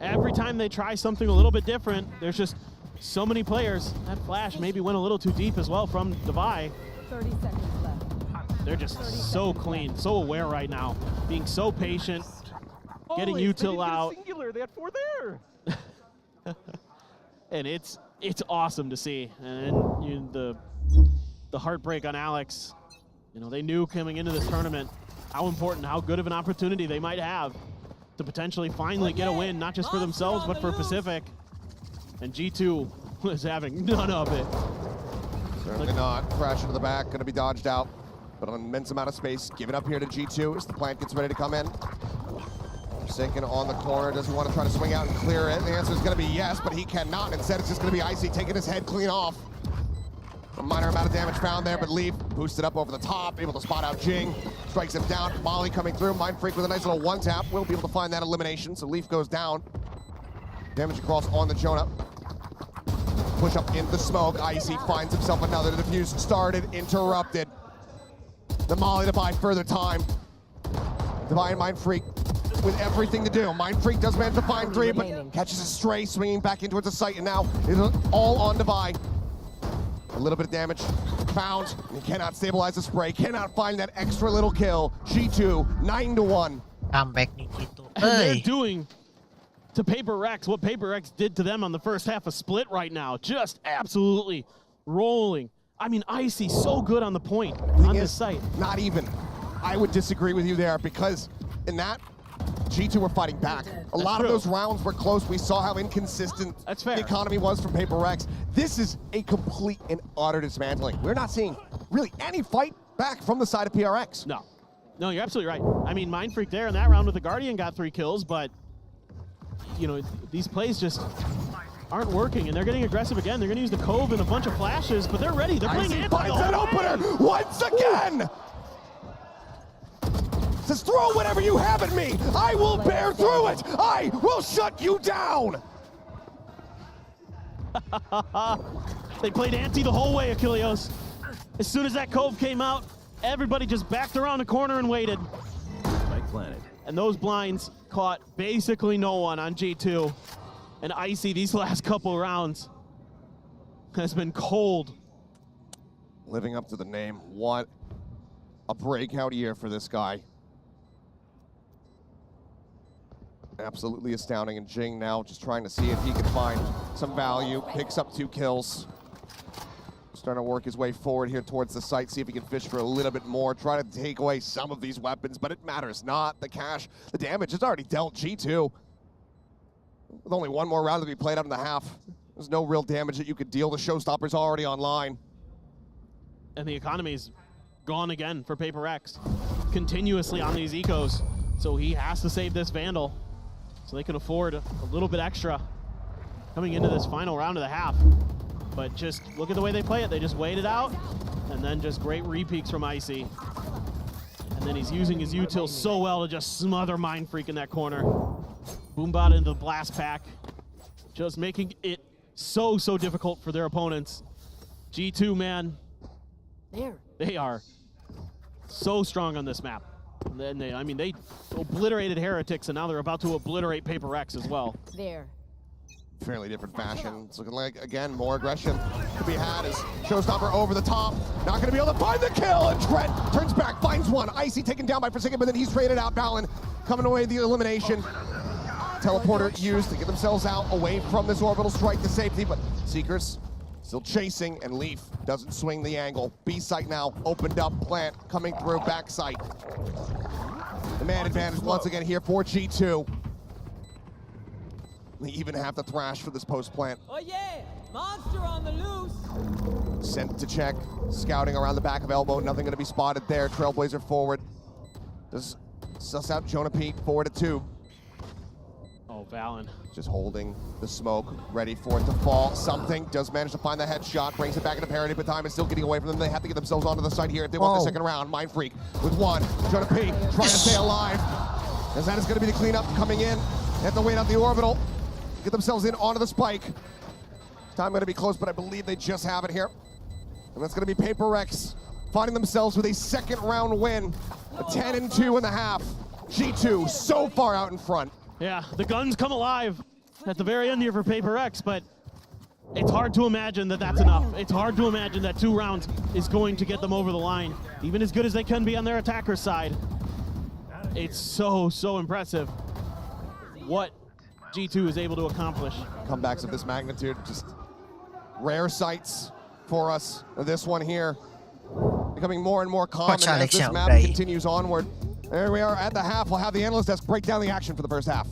Speaker 2: Every time they try something a little bit different, there's just so many players. That flash maybe went a little too deep as well from Devi.
Speaker 5: 30 seconds left.
Speaker 2: They're just so clean, so aware right now. Being so patient, getting util out.
Speaker 4: Singular, they had 4 there.
Speaker 2: And it's awesome to see. And the heartbreak on Alex. You know, they knew coming into this tournament how important, how good of an opportunity they might have to potentially finally get a win, not just for themselves, but for Pacific. And G2 was having none of it.
Speaker 1: Certainly not. Crash into the back, gonna be dodged out. But an immense amount of space given up here to G2 as the plant gets ready to come in. Forsaken on the corner, does he want to try to swing out and clear it? The answer is gonna be yes, but he cannot. Instead, it's just gonna be Icy taking his head clean off. A minor amount of damage found there, but Leaf boosted up over the top, able to spot out Jing, strikes him down. Molly coming through, Mindfreak with a nice little one-tap. Will be able to find that elimination, so Leaf goes down. Damage across on the Jonah. Push up in the smoke. Icy finds himself another. The defuse started, interrupted. The Molly to buy further time. Devi and Mindfreak with everything to do. Mindfreak does manage to find 3, but catches a stray, swinging back in towards the site, and now it's all on Devi. A little bit of damage found. He cannot stabilize the spray, cannot find that extra little kill. G2, 9-1.
Speaker 3: Comeback ni G2.
Speaker 2: And they're doing to Paper X what Paper X did to them on the first half of Split right now. Just absolutely rolling. I mean, Icy so good on the point on this site.
Speaker 1: Not even. I would disagree with you there, because in that, G2 were fighting back. A lot of those rounds were close. We saw how inconsistent the economy was from Paper X. This is a complete and utter dismantling. We're not seeing really any fight back from the side of PRX.
Speaker 2: No. No, you're absolutely right. I mean, Mindfreak there in that round with the Guardian got 3 kills, but, you know, these plays just aren't working, and they're getting aggressive again. They're going to use the Cove and a bunch of flashes, but they're ready. They're playing anti
Speaker 1: finds that opener once again! Says, throw whatever you have at me. I will bear through it. I will shut you down.
Speaker 2: They played anti the whole way, Achilleos. As soon as that Cove came out, everybody just backed around the corner and waited.
Speaker 4: Spike planted.
Speaker 2: And those blinds caught basically no one on G2. And Icy, these last couple rounds, has been cold.
Speaker 1: Living up to the name. What a breakout year for this guy. Absolutely astounding, and Jing now just trying to see if he can find some value. Picks up 2 kills. Starting to work his way forward here towards the site, see if he can fish for a little bit more, try to take away some of these weapons, but it matters not. The cash, the damage is already dealt G2. With only 1 more round to be played out in the half, there's no real damage that you could deal. The showstopper's already online.
Speaker 2: And the economy's gone again for Paper X. Continuously on these ecos. So he has to save this Vandal, so they can afford a little bit extra coming into this final round of the half. But just look at the way they play it. They just wait it out, and then just great repeaks from Icy. And then he's using his util so well to just smother Mindfreak in that corner. Boombot into the blast pack, just making it so difficult for their opponents. G2, man, they are so strong on this map. And then they obliterated Heretics, and now they're about to obliterate Paper X as well.
Speaker 5: There.
Speaker 1: Fairly different fashion. It's looking like, again, more aggression to be had as Showstopper over the top. Not going to be able to find the kill, and Trent turns back, finds one. Icy taken down by Forsaken, but then he's traded out. Valen coming away the elimination. teleporter used to get themselves out away from this orbital strike to safety, but Seekers still chasing, and Leaf doesn't swing the angle. B site now opened up, plant coming through, back site. The man advantage once again here for G2. They even have the thrash for this post plant.
Speaker 14: Oh yeah, monster on the loose.
Speaker 1: Sent to check, scouting around the back of elbow, nothing gonna be spotted there. Trailblazer forward. Does suss out Jonah Pete forward at 2.
Speaker 2: Oh, Valen.
Speaker 1: Just holding the smoke, ready for it to fall. Something does manage to find the headshot, brings it back into parity, but time is still getting away from them. They have to get themselves onto the site here if they want the second round. Mind Freak with 1. Jonah Pete trying to stay alive. As that is gonna be the cleanup coming in. They have to wait out the orbital. Get themselves in onto the spike. Time gonna be close, but I believe they just have it here. And that's gonna be Paper Rex finding themselves with a second round win. A 10-2.5. G2 so far out in front.
Speaker 2: Yeah, the guns come alive at the very end here for Paper X, but it's hard to imagine that that's enough. It's hard to imagine that 2 rounds is going to get them over the line. Even as good as they can be on their attacker side, it's so impressive what G2 is able to accomplish.
Speaker 1: Comebacks of this magnitude, just rare sights for us. This one here, becoming more and more common as this map continues onward. There we are at the half. We'll have the analyst desk break down the action for the first half.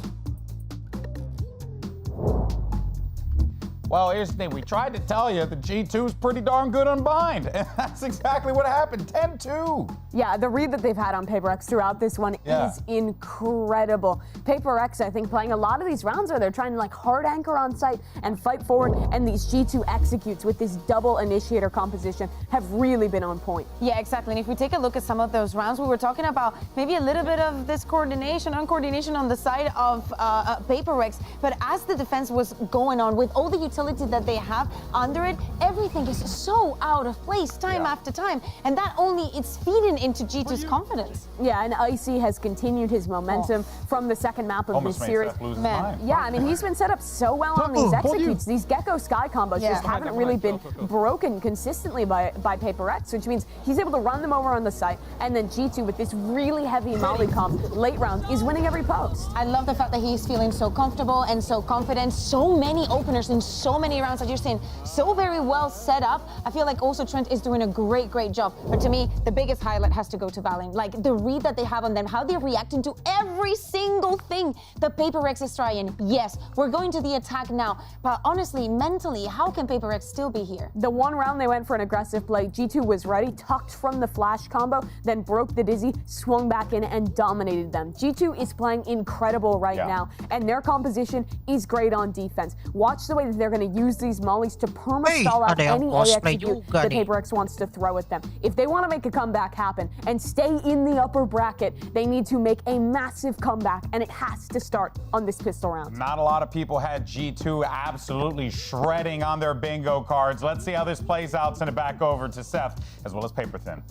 Speaker 11: Well, here's the thing. We tried to tell you that G2's pretty darn good on bind, and that's exactly what happened. 10-2.
Speaker 12: Yeah, the read that they've had on Paper X throughout this one is incredible. Paper X, I think, playing a lot of these rounds where they're trying to like hard anchor on site and fight forward, and these G2 executes with this double initiator composition have really been on point.
Speaker 13: Yeah, exactly. And if we take a look at some of those rounds, we were talking about maybe a little bit of this uncoordination on the side of Paper X, but as the defense was going on with all the utility that they have under it, everything is so out of place time after time, and that only it's feeding into G2's confidence.
Speaker 12: Yeah, and Icy has continued his momentum from the second map of this series. Yeah, I mean, he's been set up so well on these executes. These Gecko Sky combos just haven't really been broken consistently by Paper X, which means he's able to run them over on the site, and then G2 with this really heavy molly comp late round is winning every post.
Speaker 13: I love the fact that he's feeling so comfortable and so confident. So many openers in so many rounds that you're saying, so very well set up. I feel like also Trent is doing a great job. But to me, the biggest highlight has to go to Valen. Like the read that they have on them, how they're reacting to every single thing the Paper X is trying. Yes, we're going to the attack now, but honestly, mentally, how can Paper X still be here?
Speaker 12: The one round they went for an aggressive play, G2 was ready, tucked from the flash combo, then broke the dizzy, swung back in and dominated them. G2 is playing incredible right now, and their composition is great on defense. Watch the way that they're going to use these mollies to perma-stall out any execute that Paper X wants to throw at them. If they want to make a comeback happen and stay in the upper bracket, they need to make a massive comeback, and it has to start on this pistol round.
Speaker 11: Not a lot of people had G2 absolutely shredding on their bingo cards. Let's see how this plays out. Send it back over to Seth, as well as Paper Thin.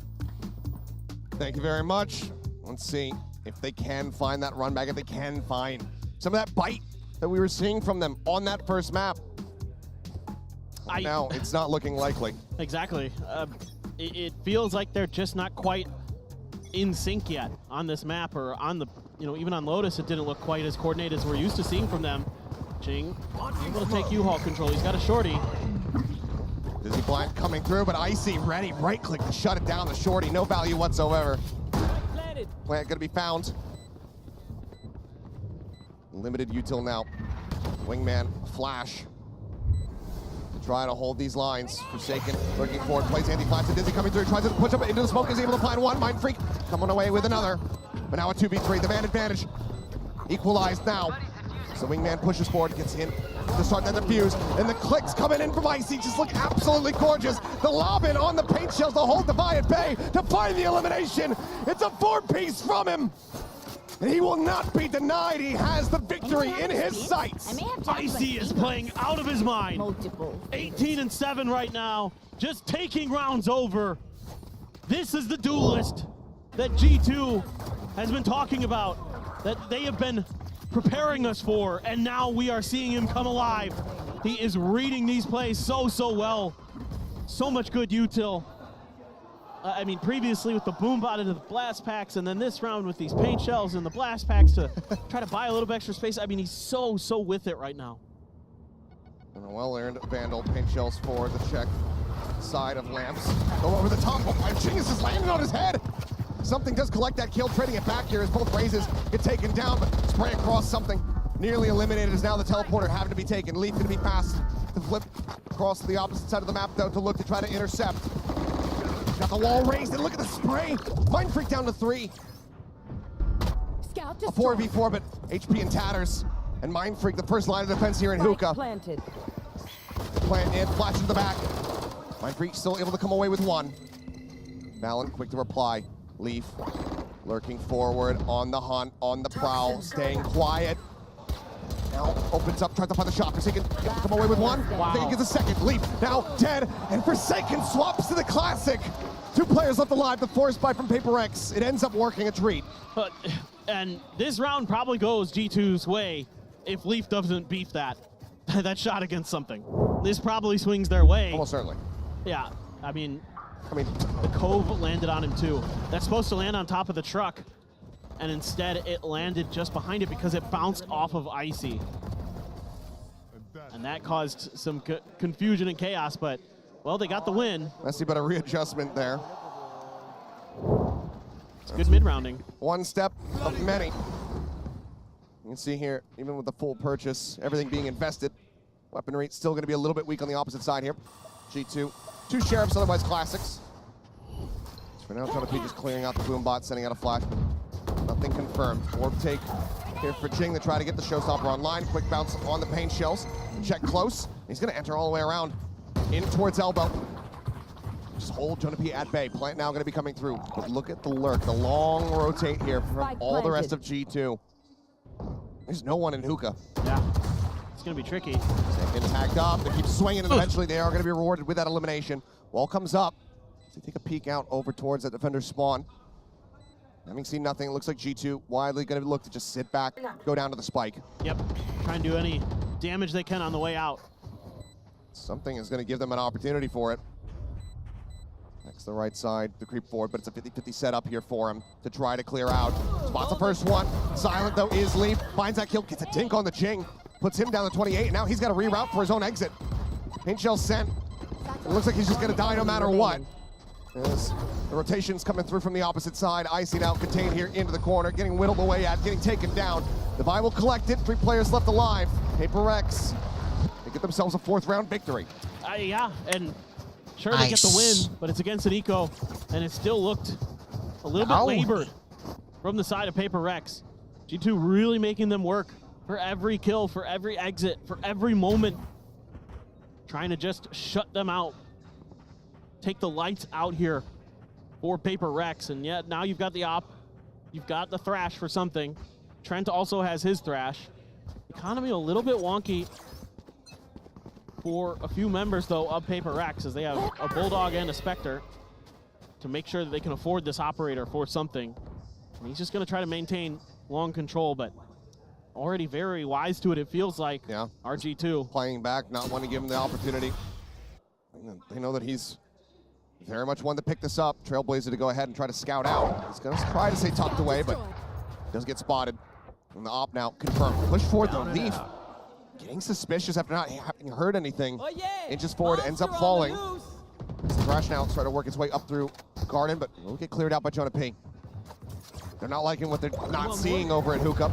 Speaker 1: Thank you very much. Let's see if they can find that run back, if they can find some of that bite that we were seeing from them on that first map. Now, it's not looking likely.
Speaker 2: Exactly. It feels like they're just not quite in sync yet on this map, or on the, even on Lotus, it didn't look quite as coordinated as we're used to seeing from them. Jing able to take U-Haul control. He's got a shorty.
Speaker 1: Dizzy Blind coming through, but Icy ready. Right click to shut it down. The shorty, no value whatsoever. Plant gonna be found. Limited util now. Wingman, flash. Try to hold these lines. Forsaken lurking forward, plays anti-flash to Dizzy coming through, tries to push up into the smoke, is able to find one. Mind Freak coming away with another. But now a 2v3, the man advantage. Equalized now. So Wingman pushes forward, gets in to start that defuse. And the clicks coming in from Icy just look absolutely gorgeous. The lob in on the paint shells to hold Devi at bay to find the elimination. It's a 4-piece from him. And he will not be denied. He has the victory in his sights.
Speaker 2: Icy is playing out of his mind. 18-7 right now, just taking rounds over. This is the duelist that G2 has been talking about, that they have been preparing us for, and now we are seeing him come alive. He is reading these plays so well. So much good util. I mean, previously with the boom bot into the blast packs, and then this round with these paint shells and the blast packs to try to buy a little bit extra space. I mean, he's so with it right now.
Speaker 1: And a well-earned Vandal paint shells for the check side of Lamps. Go over the top. Oh, Genius is landing on his head. Something does collect that kill, trading it back here as both raises get taken down, but spray across something. Nearly eliminated is now the teleporter having to be taken. Leaf going to be passed to flip across to the opposite side of the map, though, to look to try to intercept. Got the wall raised, and look at the spray. Mind Freak down to 3.
Speaker 5: Scout
Speaker 1: A 4v4, but HP in tatters. And Mind Freak, the first line of defense here in Hookah.
Speaker 5: Planted.
Speaker 1: Plant in, flash into the back. Mind Freak still able to come away with 1. Valen quick to reply. Leaf lurking forward on the hunt, on the prowl, staying quiet. Now opens up, tries to find the shot. Forsaken come away with 1.
Speaker 2: Wow.
Speaker 1: Then he gets a second. Leaf now dead, and Forsaken swaps to the classic. 2 players left alive. The force bite from Paper X. It ends up working a treat.
Speaker 2: And this round probably goes G2's way if Leaf doesn't beef that shot against something. This probably swings their way.
Speaker 1: Almost certainly.
Speaker 2: Yeah, I mean, the Cove landed on him too. That's supposed to land on top of the truck, and instead it landed just behind it because it bounced off of Icy. And that caused some confusion and chaos, but, well, they got the win.
Speaker 1: Messy, but a readjustment there.
Speaker 2: It's good mid-rounding.
Speaker 1: 1 step of many. You can see here, even with the full purchase, everything being invested, weaponry still going to be a little bit weak on the opposite side here. G2. 2 Sheriffs, otherwise Classics. So for now, Jonathan just clearing out the boom bot, sending out a flash. Nothing confirmed. Orb take here for Jing to try to get the Showstopper online. Quick bounce on the paint shells. Check close. He's going to enter all the way around. In towards elbow. Just hold Jonah P at bay. Plant now going to be coming through. But look at the lurk, the long rotate here from all the rest of G2. There's no one in Hookah.
Speaker 2: Yeah, it's going to be tricky.
Speaker 1: Second tagged up. They keep swinging, and eventually they are going to be rewarded with that elimination. Wall comes up. So they take a peek out over towards that defender's spawn. Having seen nothing, it looks like G2 widely going to look to just sit back, go down to the spike.
Speaker 2: Yep, try and do any damage they can on the way out.
Speaker 1: Something is going to give them an opportunity for it. Next, the right side, the creep forward, but it's a 50-50 setup here for him to try to clear out. Spots the first one. Silent, though, is Leaf. Finds that kill, gets a dink on the Jing. Puts him down to 28, and now he's got to reroute for his own exit. Paint shell sent. It looks like he's just going to die no matter what. As the rotation's coming through from the opposite side. Icy now contained here into the corner, getting whittled away at, getting taken down. Devi will collect it. 3 players left alive. Paper X, they get themselves a 4th round victory.
Speaker 2: Yeah, and sure they get the win, but it's against an eco, and it still looked a little bit labored from the side of Paper Rex. G2 really making them work for every kill, for every exit, for every moment. Trying to just shut them out. Take the lights out here for Paper Rex, and yet now you've got the op, you've got the Thrash for something. Trent also has his Thrash. Economy a little bit wonky for a few members, though, of Paper Rex, as they have a Bulldog and a Spectre to make sure that they can afford this operator for something. And he's just going to try to maintain long control, but already very wise to it, it feels like.
Speaker 1: Yeah.
Speaker 2: RG2.
Speaker 1: Playing back, not wanting to give him the opportunity. They know that he's very much one to pick this up. Trailblazer to go ahead and try to scout out. He's going to try to stay tucked away, but does get spotted. And the op now confirmed. Push forward, though. Leaf getting suspicious after not having heard anything. Inches forward, ends up falling. Thrash now starting to work its way up through Garden, but will get cleared out by Jonah P. They're not liking what they're not seeing over at Hookah.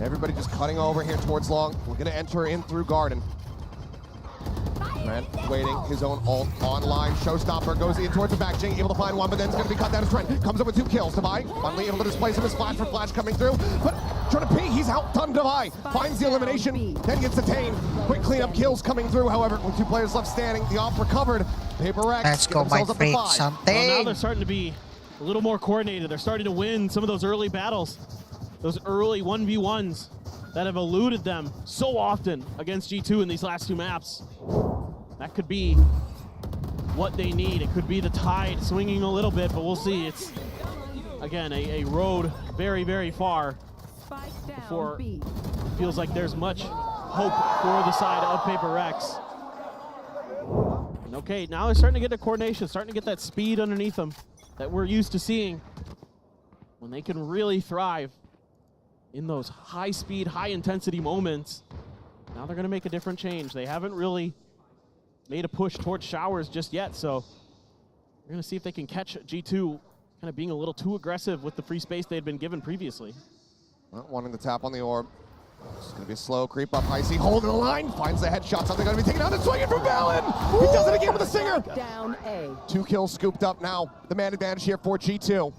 Speaker 1: Everybody just cutting over here towards Long. We're going to enter in through Garden. Trent waiting, his own ult online. Showstopper goes in towards the back. Jing able to find one, but then it's going to be cut down as Trent comes up with 2 kills. Devi finally able to displace him as Flash for Flash coming through. But Jonah P, he's outdone Devi. Finds the elimination, then gets detained. Quick cleanup kills coming through, however, with 2 players left standing. The op recovered. Paper X.
Speaker 3: Let's go, my friend. Something.
Speaker 2: Well, now they're starting to be a little more coordinated. They're starting to win some of those early battles. Those early 1v1s that have eluded them so often against G2 in these last 2 maps. That could be what they need. It could be the tide swinging a little bit, but we'll see. It's, again, a road very, very far before it feels like there's much hope for the side of Paper Rex. And okay, now they're starting to get the coordination, starting to get that speed underneath them. that we're used to seeing when they can really thrive in those high-speed, high-intensity moments. Now they're going to make a different change. They haven't really made a push towards showers just yet, so we're going to see if they can catch G2 kind of being a little too aggressive with the free space they had been given previously.
Speaker 1: Not wanting to tap on the orb. It's going to be a slow creep up. Icy holding the line, finds the headshot. Something going to be taken out and swinging from Balin. He does it again with a singer.
Speaker 5: Down A.
Speaker 1: 2 kills scooped up now. The man advantage here for G2.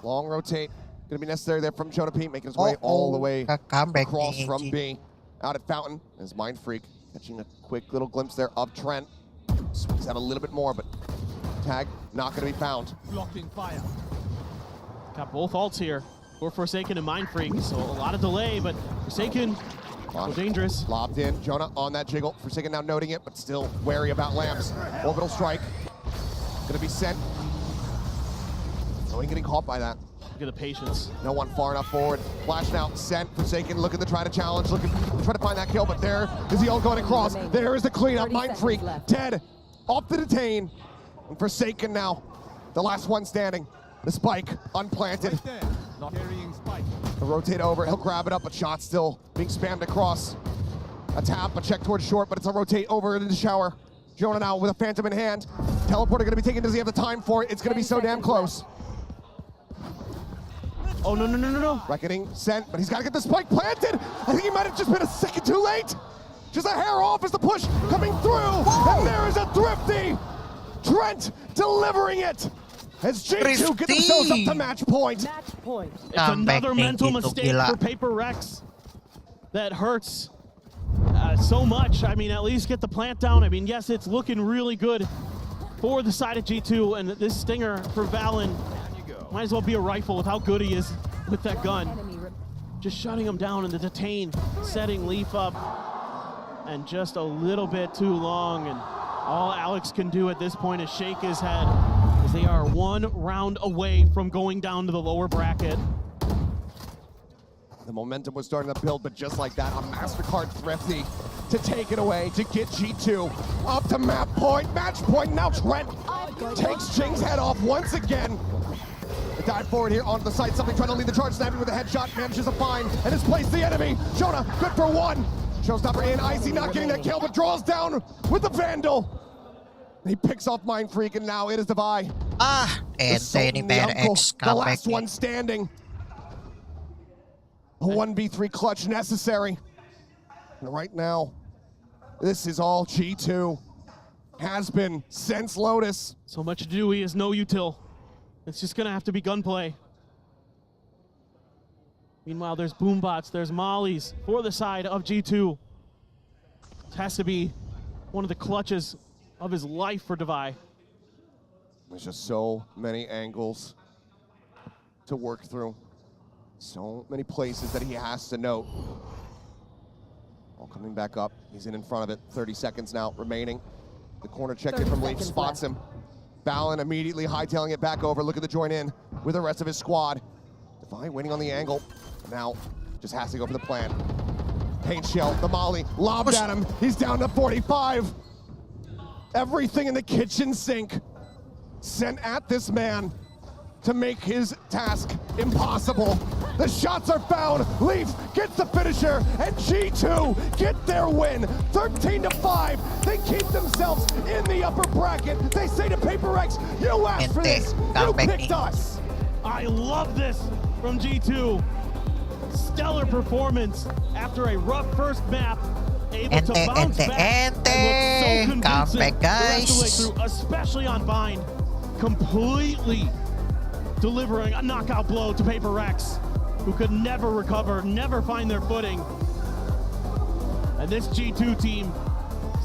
Speaker 1: Long rotate. Going to be necessary there from Jonah P, making his way all the way across from B. Out at Fountain is Mind Freak, catching a quick little glimpse there of Trent. Swings out a little bit more, but tag not going to be found.
Speaker 2: Blocking fire. Got both ults here for Forsaken and Mind Freak, so a lot of delay, but Forsaken so dangerous.
Speaker 1: Lobbed in, Jonah on that jiggle. Forsaken now noting it, but still wary about lamps. Orbital strike, going to be sent. No one getting caught by that.
Speaker 2: Look at the patience.
Speaker 1: No one far enough forward. Flash now, sent, Forsaken, looking to try to challenge, looking to try to find that kill, but there is the ult going across. There is the cleanup, Mind Freak, dead, off the detain. And Forsaken now, the last one standing. The spike, unplanted.
Speaker 4: Not carrying spike.
Speaker 1: He'll rotate over, he'll grab it up, but shot still being spammed across. A tap, a check towards short, but it's a rotate over into the shower. Jonah now with a Phantom in hand. Teleporter gonna be taken, does he have the time for it? It's gonna be so damn close.
Speaker 2: Oh, no.
Speaker 1: Reckoning sent, but he's got to get the spike planted. I think he might have just been a second too late. Just a hair off as the push coming through. And there is a Thrifty. Trent delivering it. As G2 get themselves up to match point.
Speaker 5: Match point.
Speaker 2: It's another mental mistake for Paper Rex that hurts so much. I mean, at least get the plant down. I mean, yes, it's looking really good for the side of G2, and this stinger for Valen might as well be a rifle with how good he is with that gun. Just shutting him down in the detain, setting Leaf up, and just a little bit too long. And all Alex can do at this point is shake his head, as they are 1 round away from going down to the lower bracket.
Speaker 1: The momentum was starting to build, but just like that, a MasterCard Thrifty to take it away, to get G2 up to match point. Now Trent takes Jing's head off once again. They dive forward here onto the site, something trying to lead the charge, snapping with a headshot, manages to find and has placed the enemy. Jonah, good for 1. Showstopper in, Icy not getting that kill, but draws down with the Vandal. He picks off Mind Freak, and now it is Devi. The last one standing. A 1v3 clutch necessary. And right now, this is all G2. Has been since Lotus.
Speaker 2: So much to do, he has no util. It's just gonna have to be gunplay. Meanwhile, there's boombots, there's mollies for the side of G2. It has to be one of the clutches of his life for Devi.
Speaker 1: There's just so many angles to work through. So many places that he has to note. All coming back up. He's in front of it. 30 seconds now remaining. The corner check in from Leaf spots him. Balin immediately hightailing it back over. Look at the join in with the rest of his squad. Devi waiting on the angle. Now just has to go for the plan. Paint shell, the molly, lobbed at him. He's down to 45. Everything in the kitchen sink sent at this man to make his task impossible. The shots are found. Leaf gets the finisher, and G2 get their win. 13-5. They keep themselves in the upper bracket. They say to Paper X, you asked for this. You picked us.
Speaker 2: I love this from G2. Stellar performance after a rough first map. Able to bounce back and look so convincing the rest of the way through, especially on Bind. Completely delivering a knockout blow to Paper Rex, who could never recover, never find their footing. And this G2 team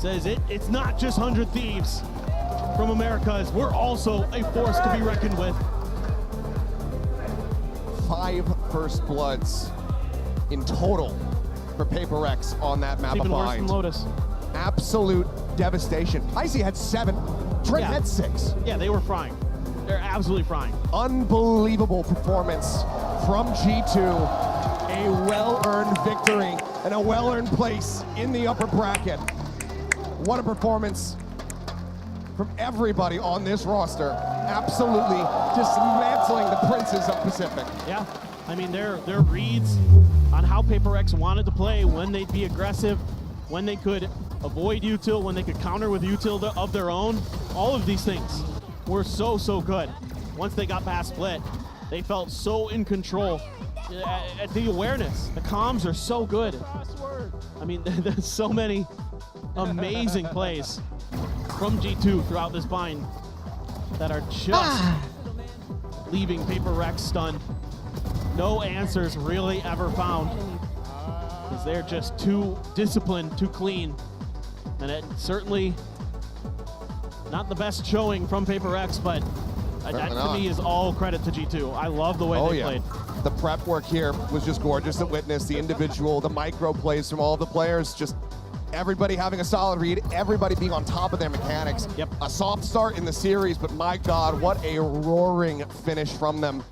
Speaker 2: says it's not just 100 Thieves from Americas. We're also a force to be reckoned with.
Speaker 1: 5 first bloods in total for Paper X on that map.
Speaker 2: Even
Speaker 1: of
Speaker 2: worse than
Speaker 1: Bind.
Speaker 2: Lotus.
Speaker 1: Absolute devastation. Icy had 7, Trent had 6.
Speaker 2: Yeah, they were frying. They're absolutely frying.
Speaker 1: Unbelievable performance from G2. A well-earned victory and a well-earned place in the upper bracket. What a performance from everybody on this roster. Absolutely dismantling the Princes of Pacific.
Speaker 2: Yeah, I mean, their reads on how Paper Rex wanted to play, when they'd be aggressive, when they could avoid util, when they could counter with util of their own, all of these things were so good. Once they got past split, they felt so in control. The awareness, the comms are so good. I mean, there's so many amazing plays from G2 throughout this bind that are just leaving Paper Rex stunned. No answers really ever found, because they're just too disciplined, too clean. And it certainly not the best showing from Paper Rex, but that to me is all credit to G2. I love the way they played.
Speaker 1: The prep work here was just gorgeous to witness. The individual, the micro plays from all the players, just everybody having a solid read, everybody being on top of their mechanics.
Speaker 2: Yep.
Speaker 1: A soft start in the series, but my God, what a roaring finish from them.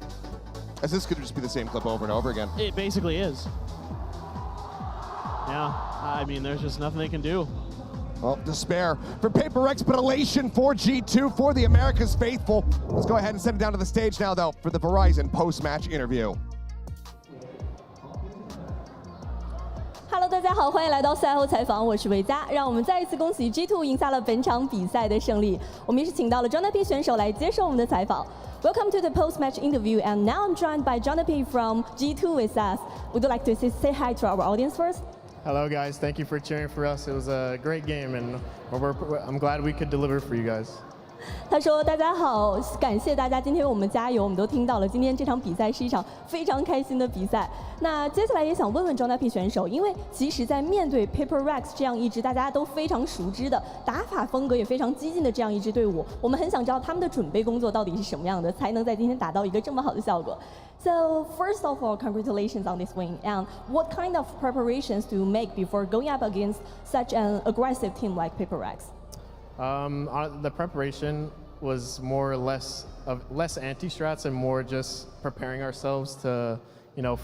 Speaker 1: As this could just be the same clip over and over again.
Speaker 2: It basically is. Yeah, I mean, there's just nothing they can do.
Speaker 1: Well, despair for Paper Rex, but elation for G2, for the America's faithful. Let's go ahead and send it down to the stage now, though, for the Verizon post-match interview.
Speaker 15: Hello， 大家好，欢迎来到赛后采访，我是维嘉。让我们再一次恭喜 G2 赢下了本场比赛的胜利。我们也是请到了 Jonathan 选手来接受我们的采访。Welcome to the post-match interview, and now I'm joined by Jonathan from G2 with us. Would you like to say hi to our audience first?
Speaker 6: Hello, guys. Thank you for cheering for us. It was a great game, and I'm glad we could deliver for you guys.
Speaker 15: 他说：“大家好，感谢大家今天为我们加油。我们都听到了，今天这场比赛是一场非常开心的比赛。那接下来也想问问 Jonathan 选手，因为其实，在面对 Paper Rex 这样一支大家都非常熟知的打法风格也非常激进的这样一支队伍，我们很想知道他们的准备工作到底是什么样的，才能在今天达到一个这么好的效果。So first of all, congratulations on this win. And what kind of preparations do you make before going up against such an aggressive team like Paper Rex?
Speaker 6: The preparation was more or less anti-strats and more just preparing ourselves to,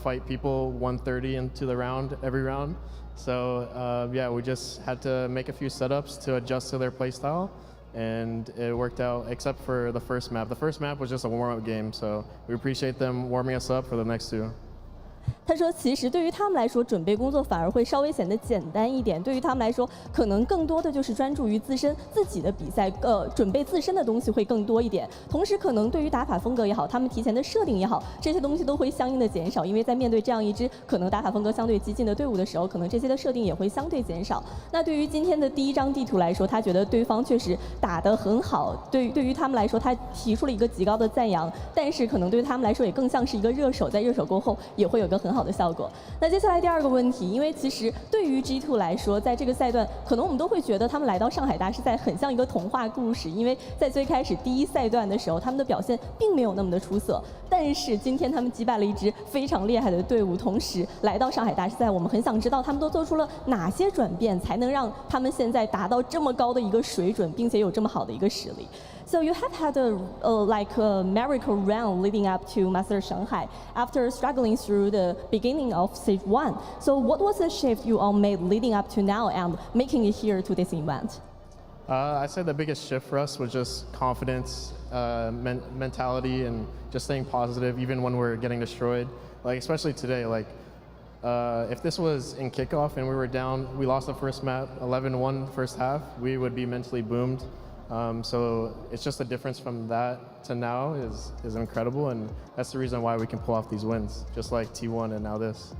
Speaker 6: fight people 130 into the round every round. So yeah, we just had to make a few setups to adjust to their playstyle, and it worked out except for the first map. The first map was just a warm-up game, so we appreciate them warming us up for the next two.
Speaker 15: 他说：“其实对于他们来说，准备工作反而会稍微显得简单一点。对于他们来说，可能更多的就是专注于自己的比赛，准备自身的东西会更多一点。同时，可能对于打法风格也好，他们提前的设定也好，这些东西都会相应的减少。因为在面对这样一支可能打法风格相对激进的队伍的时候，可能这些的设定也会相对减少。那对于今天的第一张地图来说，他觉得对方确实打得很好。对于他们来说，他提出了一个极高的赞扬。但是可能对于他们来说，也更像是一个热手，在热手过后也会有个很好的效果。那接下来第二个问题，因为其实对于 G2 来说，在这个赛段，可能我们都会觉得他们来到上海大师赛很像一个童话故事，因为在最开始第一赛段的时候，他们的表现并没有那么的出色。但是今天他们击败了一支非常厉害的队伍，同时来到上海大师赛，我们很想知道他们都做出了哪些转变，才能让他们现在达到这么高的一个水准，并且有这么好的一个实力。So you have had a miracle run leading up to Master Shanghai after struggling through the beginning of Stage 1. So what was the shift you all made leading up to now and making it here to this event?
Speaker 6: I'd say the biggest shift for us was just confidence, mentality, and just staying positive even when we're getting destroyed. Like especially today, if this was in kickoff and we were down, we lost the first map, 11-1 first half, we would be mentally boomed. So it's just the difference from that to now is incredible, and that's the reason why we can pull off these wins, just like T1 and now this.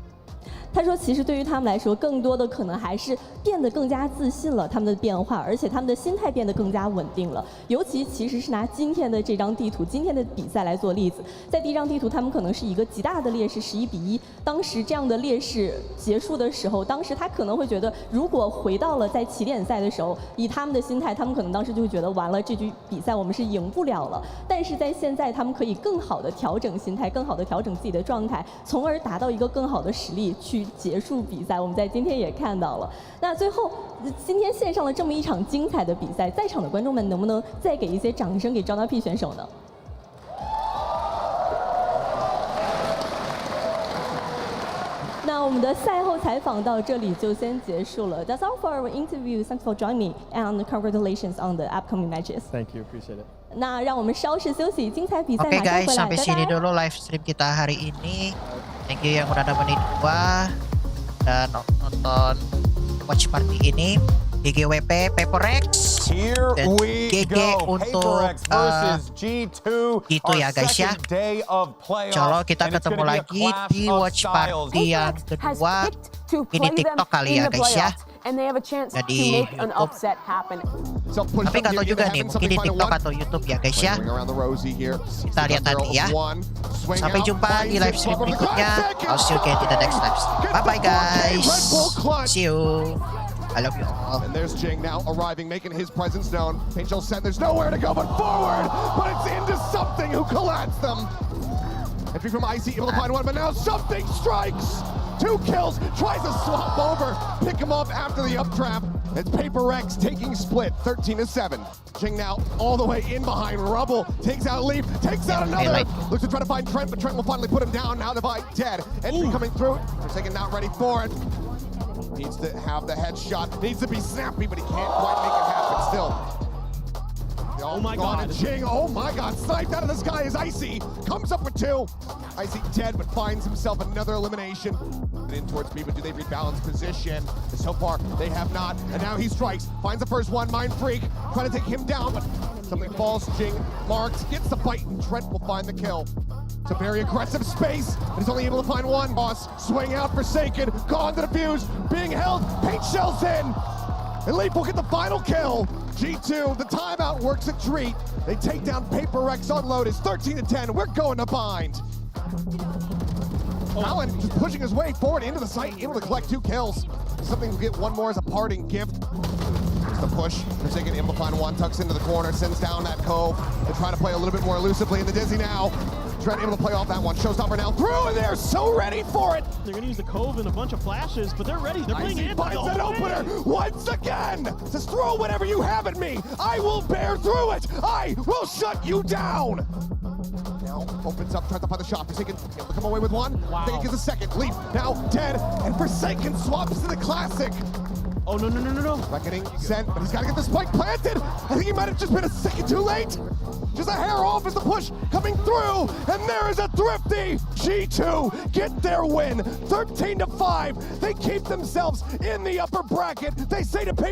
Speaker 15: 他说，其实对于他们来说，更多的可能还是变得更加自信了，他们的变化，而且他们的心态变得更加稳定了。尤其其实是拿今天的这张地图、今天的比赛来做例子，在第一张地图，他们可能是一个极大的劣势，11-1。当时这样的劣势结束的时候，当时他可能会觉得，如果回到了在起点赛的时候，以他们的心态，他们可能当时就会觉得，完了，这局比赛我们是赢不了了。但是在现在，他们可以更好的调整心态，更好的调整自己的状态，从而达到一个更好的实力去结束比赛。我们在今天也看到了。那最后，今天献上了这么一场精彩的比赛，在场的观众们能不能再给一些掌声给 Jonathan 选手呢？那那我们的赛后采访到这里就先结束了。That's all for our interview. Thanks for joining me and congratulations on the upcoming matches.
Speaker 6: Thank you, appreciate it.
Speaker 15: 那让我们稍事休息，精彩比赛
Speaker 3: Oke
Speaker 15: 马上
Speaker 3: guys,
Speaker 15: 回来，
Speaker 3: sampai
Speaker 15: 拜
Speaker 3: sini
Speaker 15: 拜。
Speaker 3: dulu live stream kita hari ini. Thank you yang udah nemenin gua dan nonton watch party ini. GGWP Paperex
Speaker 11: Here
Speaker 3: dan
Speaker 11: we
Speaker 3: GG
Speaker 11: go.
Speaker 3: untuk
Speaker 11: Paperex versus G2.
Speaker 3: gitu ya guys ya. Insya kita ketemu lagi di watch party yang kedua. Ini TikTok kali ya guys ya.
Speaker 12: And they have a chance to
Speaker 3: Jadi
Speaker 12: make an upset happen.
Speaker 3: Tapi nggak tahu juga nih, mungkin di TikTok atau YouTube ya guys ya. Kita lihat nanti ya. Sampai jumpa di live stream berikutnya. I'll see you again in the next live stream. Bye bye guys. See you. I love you all.
Speaker 1: And there's Jing now arriving, making his presence known. Paint Shell set, there's nowhere to go but forward, but it's into something who collapsed them. Entry from Icy, able to find one, but now something strikes. 2 kills, tries to swap over, pick him up after the up trap. It's Paperex taking split, 13-7. Jing now all the way in behind Rubble, takes out Leaf, takes out another. Looks to try to find Trent, but Trent will finally put him down. Now Divide dead. Entry coming through, Forsaken not ready for it. Needs to have the headshot, needs to be snappy, but he can't quite make it happen still.
Speaker 2: Oh my god.
Speaker 1: Jing, oh my god, sniped out of the sky is Icy. Comes up with 2. Icy dead, but finds himself another elimination. In towards B, but do they rebalance position? So far, they have not. And now he strikes, finds the first one, Mind Freak, trying to take him down, but something falls. Jing marks, gets the bite, and Trent will find the kill. It's a very aggressive space, but he's only able to find one. Boss, swing out, Forsaken, gone to the fuse, being held, Paint Shell's in. And Leap will get the final kill. G2, the timeout works a treat. They take down Paperex on Lotus, 13-10. We're going to bind. Allen just pushing his way forward into the site, able to collect 2 kills. Something will get one more as a parting gift. There's the push. Forsaken able to find one, tucks into the corner, sends down that cove. They're trying to play a little bit more elusively in the Dizzy now. Trent able to play off that one. Showstopper now through, and they're so ready for it.
Speaker 2: They're going to use the cove and a bunch of flashes, but they're ready. They're playing it.
Speaker 1: Finds that opener once again. Says, throw whatever you have at me. I will bear through it. I will shut you down. Now opens up, tries to find the shot. Forsaken able to come away with one.
Speaker 2: Wow.
Speaker 1: Forsaken gets a second. Leap now dead, and Forsaken swaps to the classic.
Speaker 2: Oh, no.
Speaker 1: Reckoning sent, but he's got to get the spike planted. I think he might have just been a second too late. Just a hair off as the push coming through, and there is a thrifty G2 get their win, 13-5. They keep themselves in the upper bracket. They say to Paper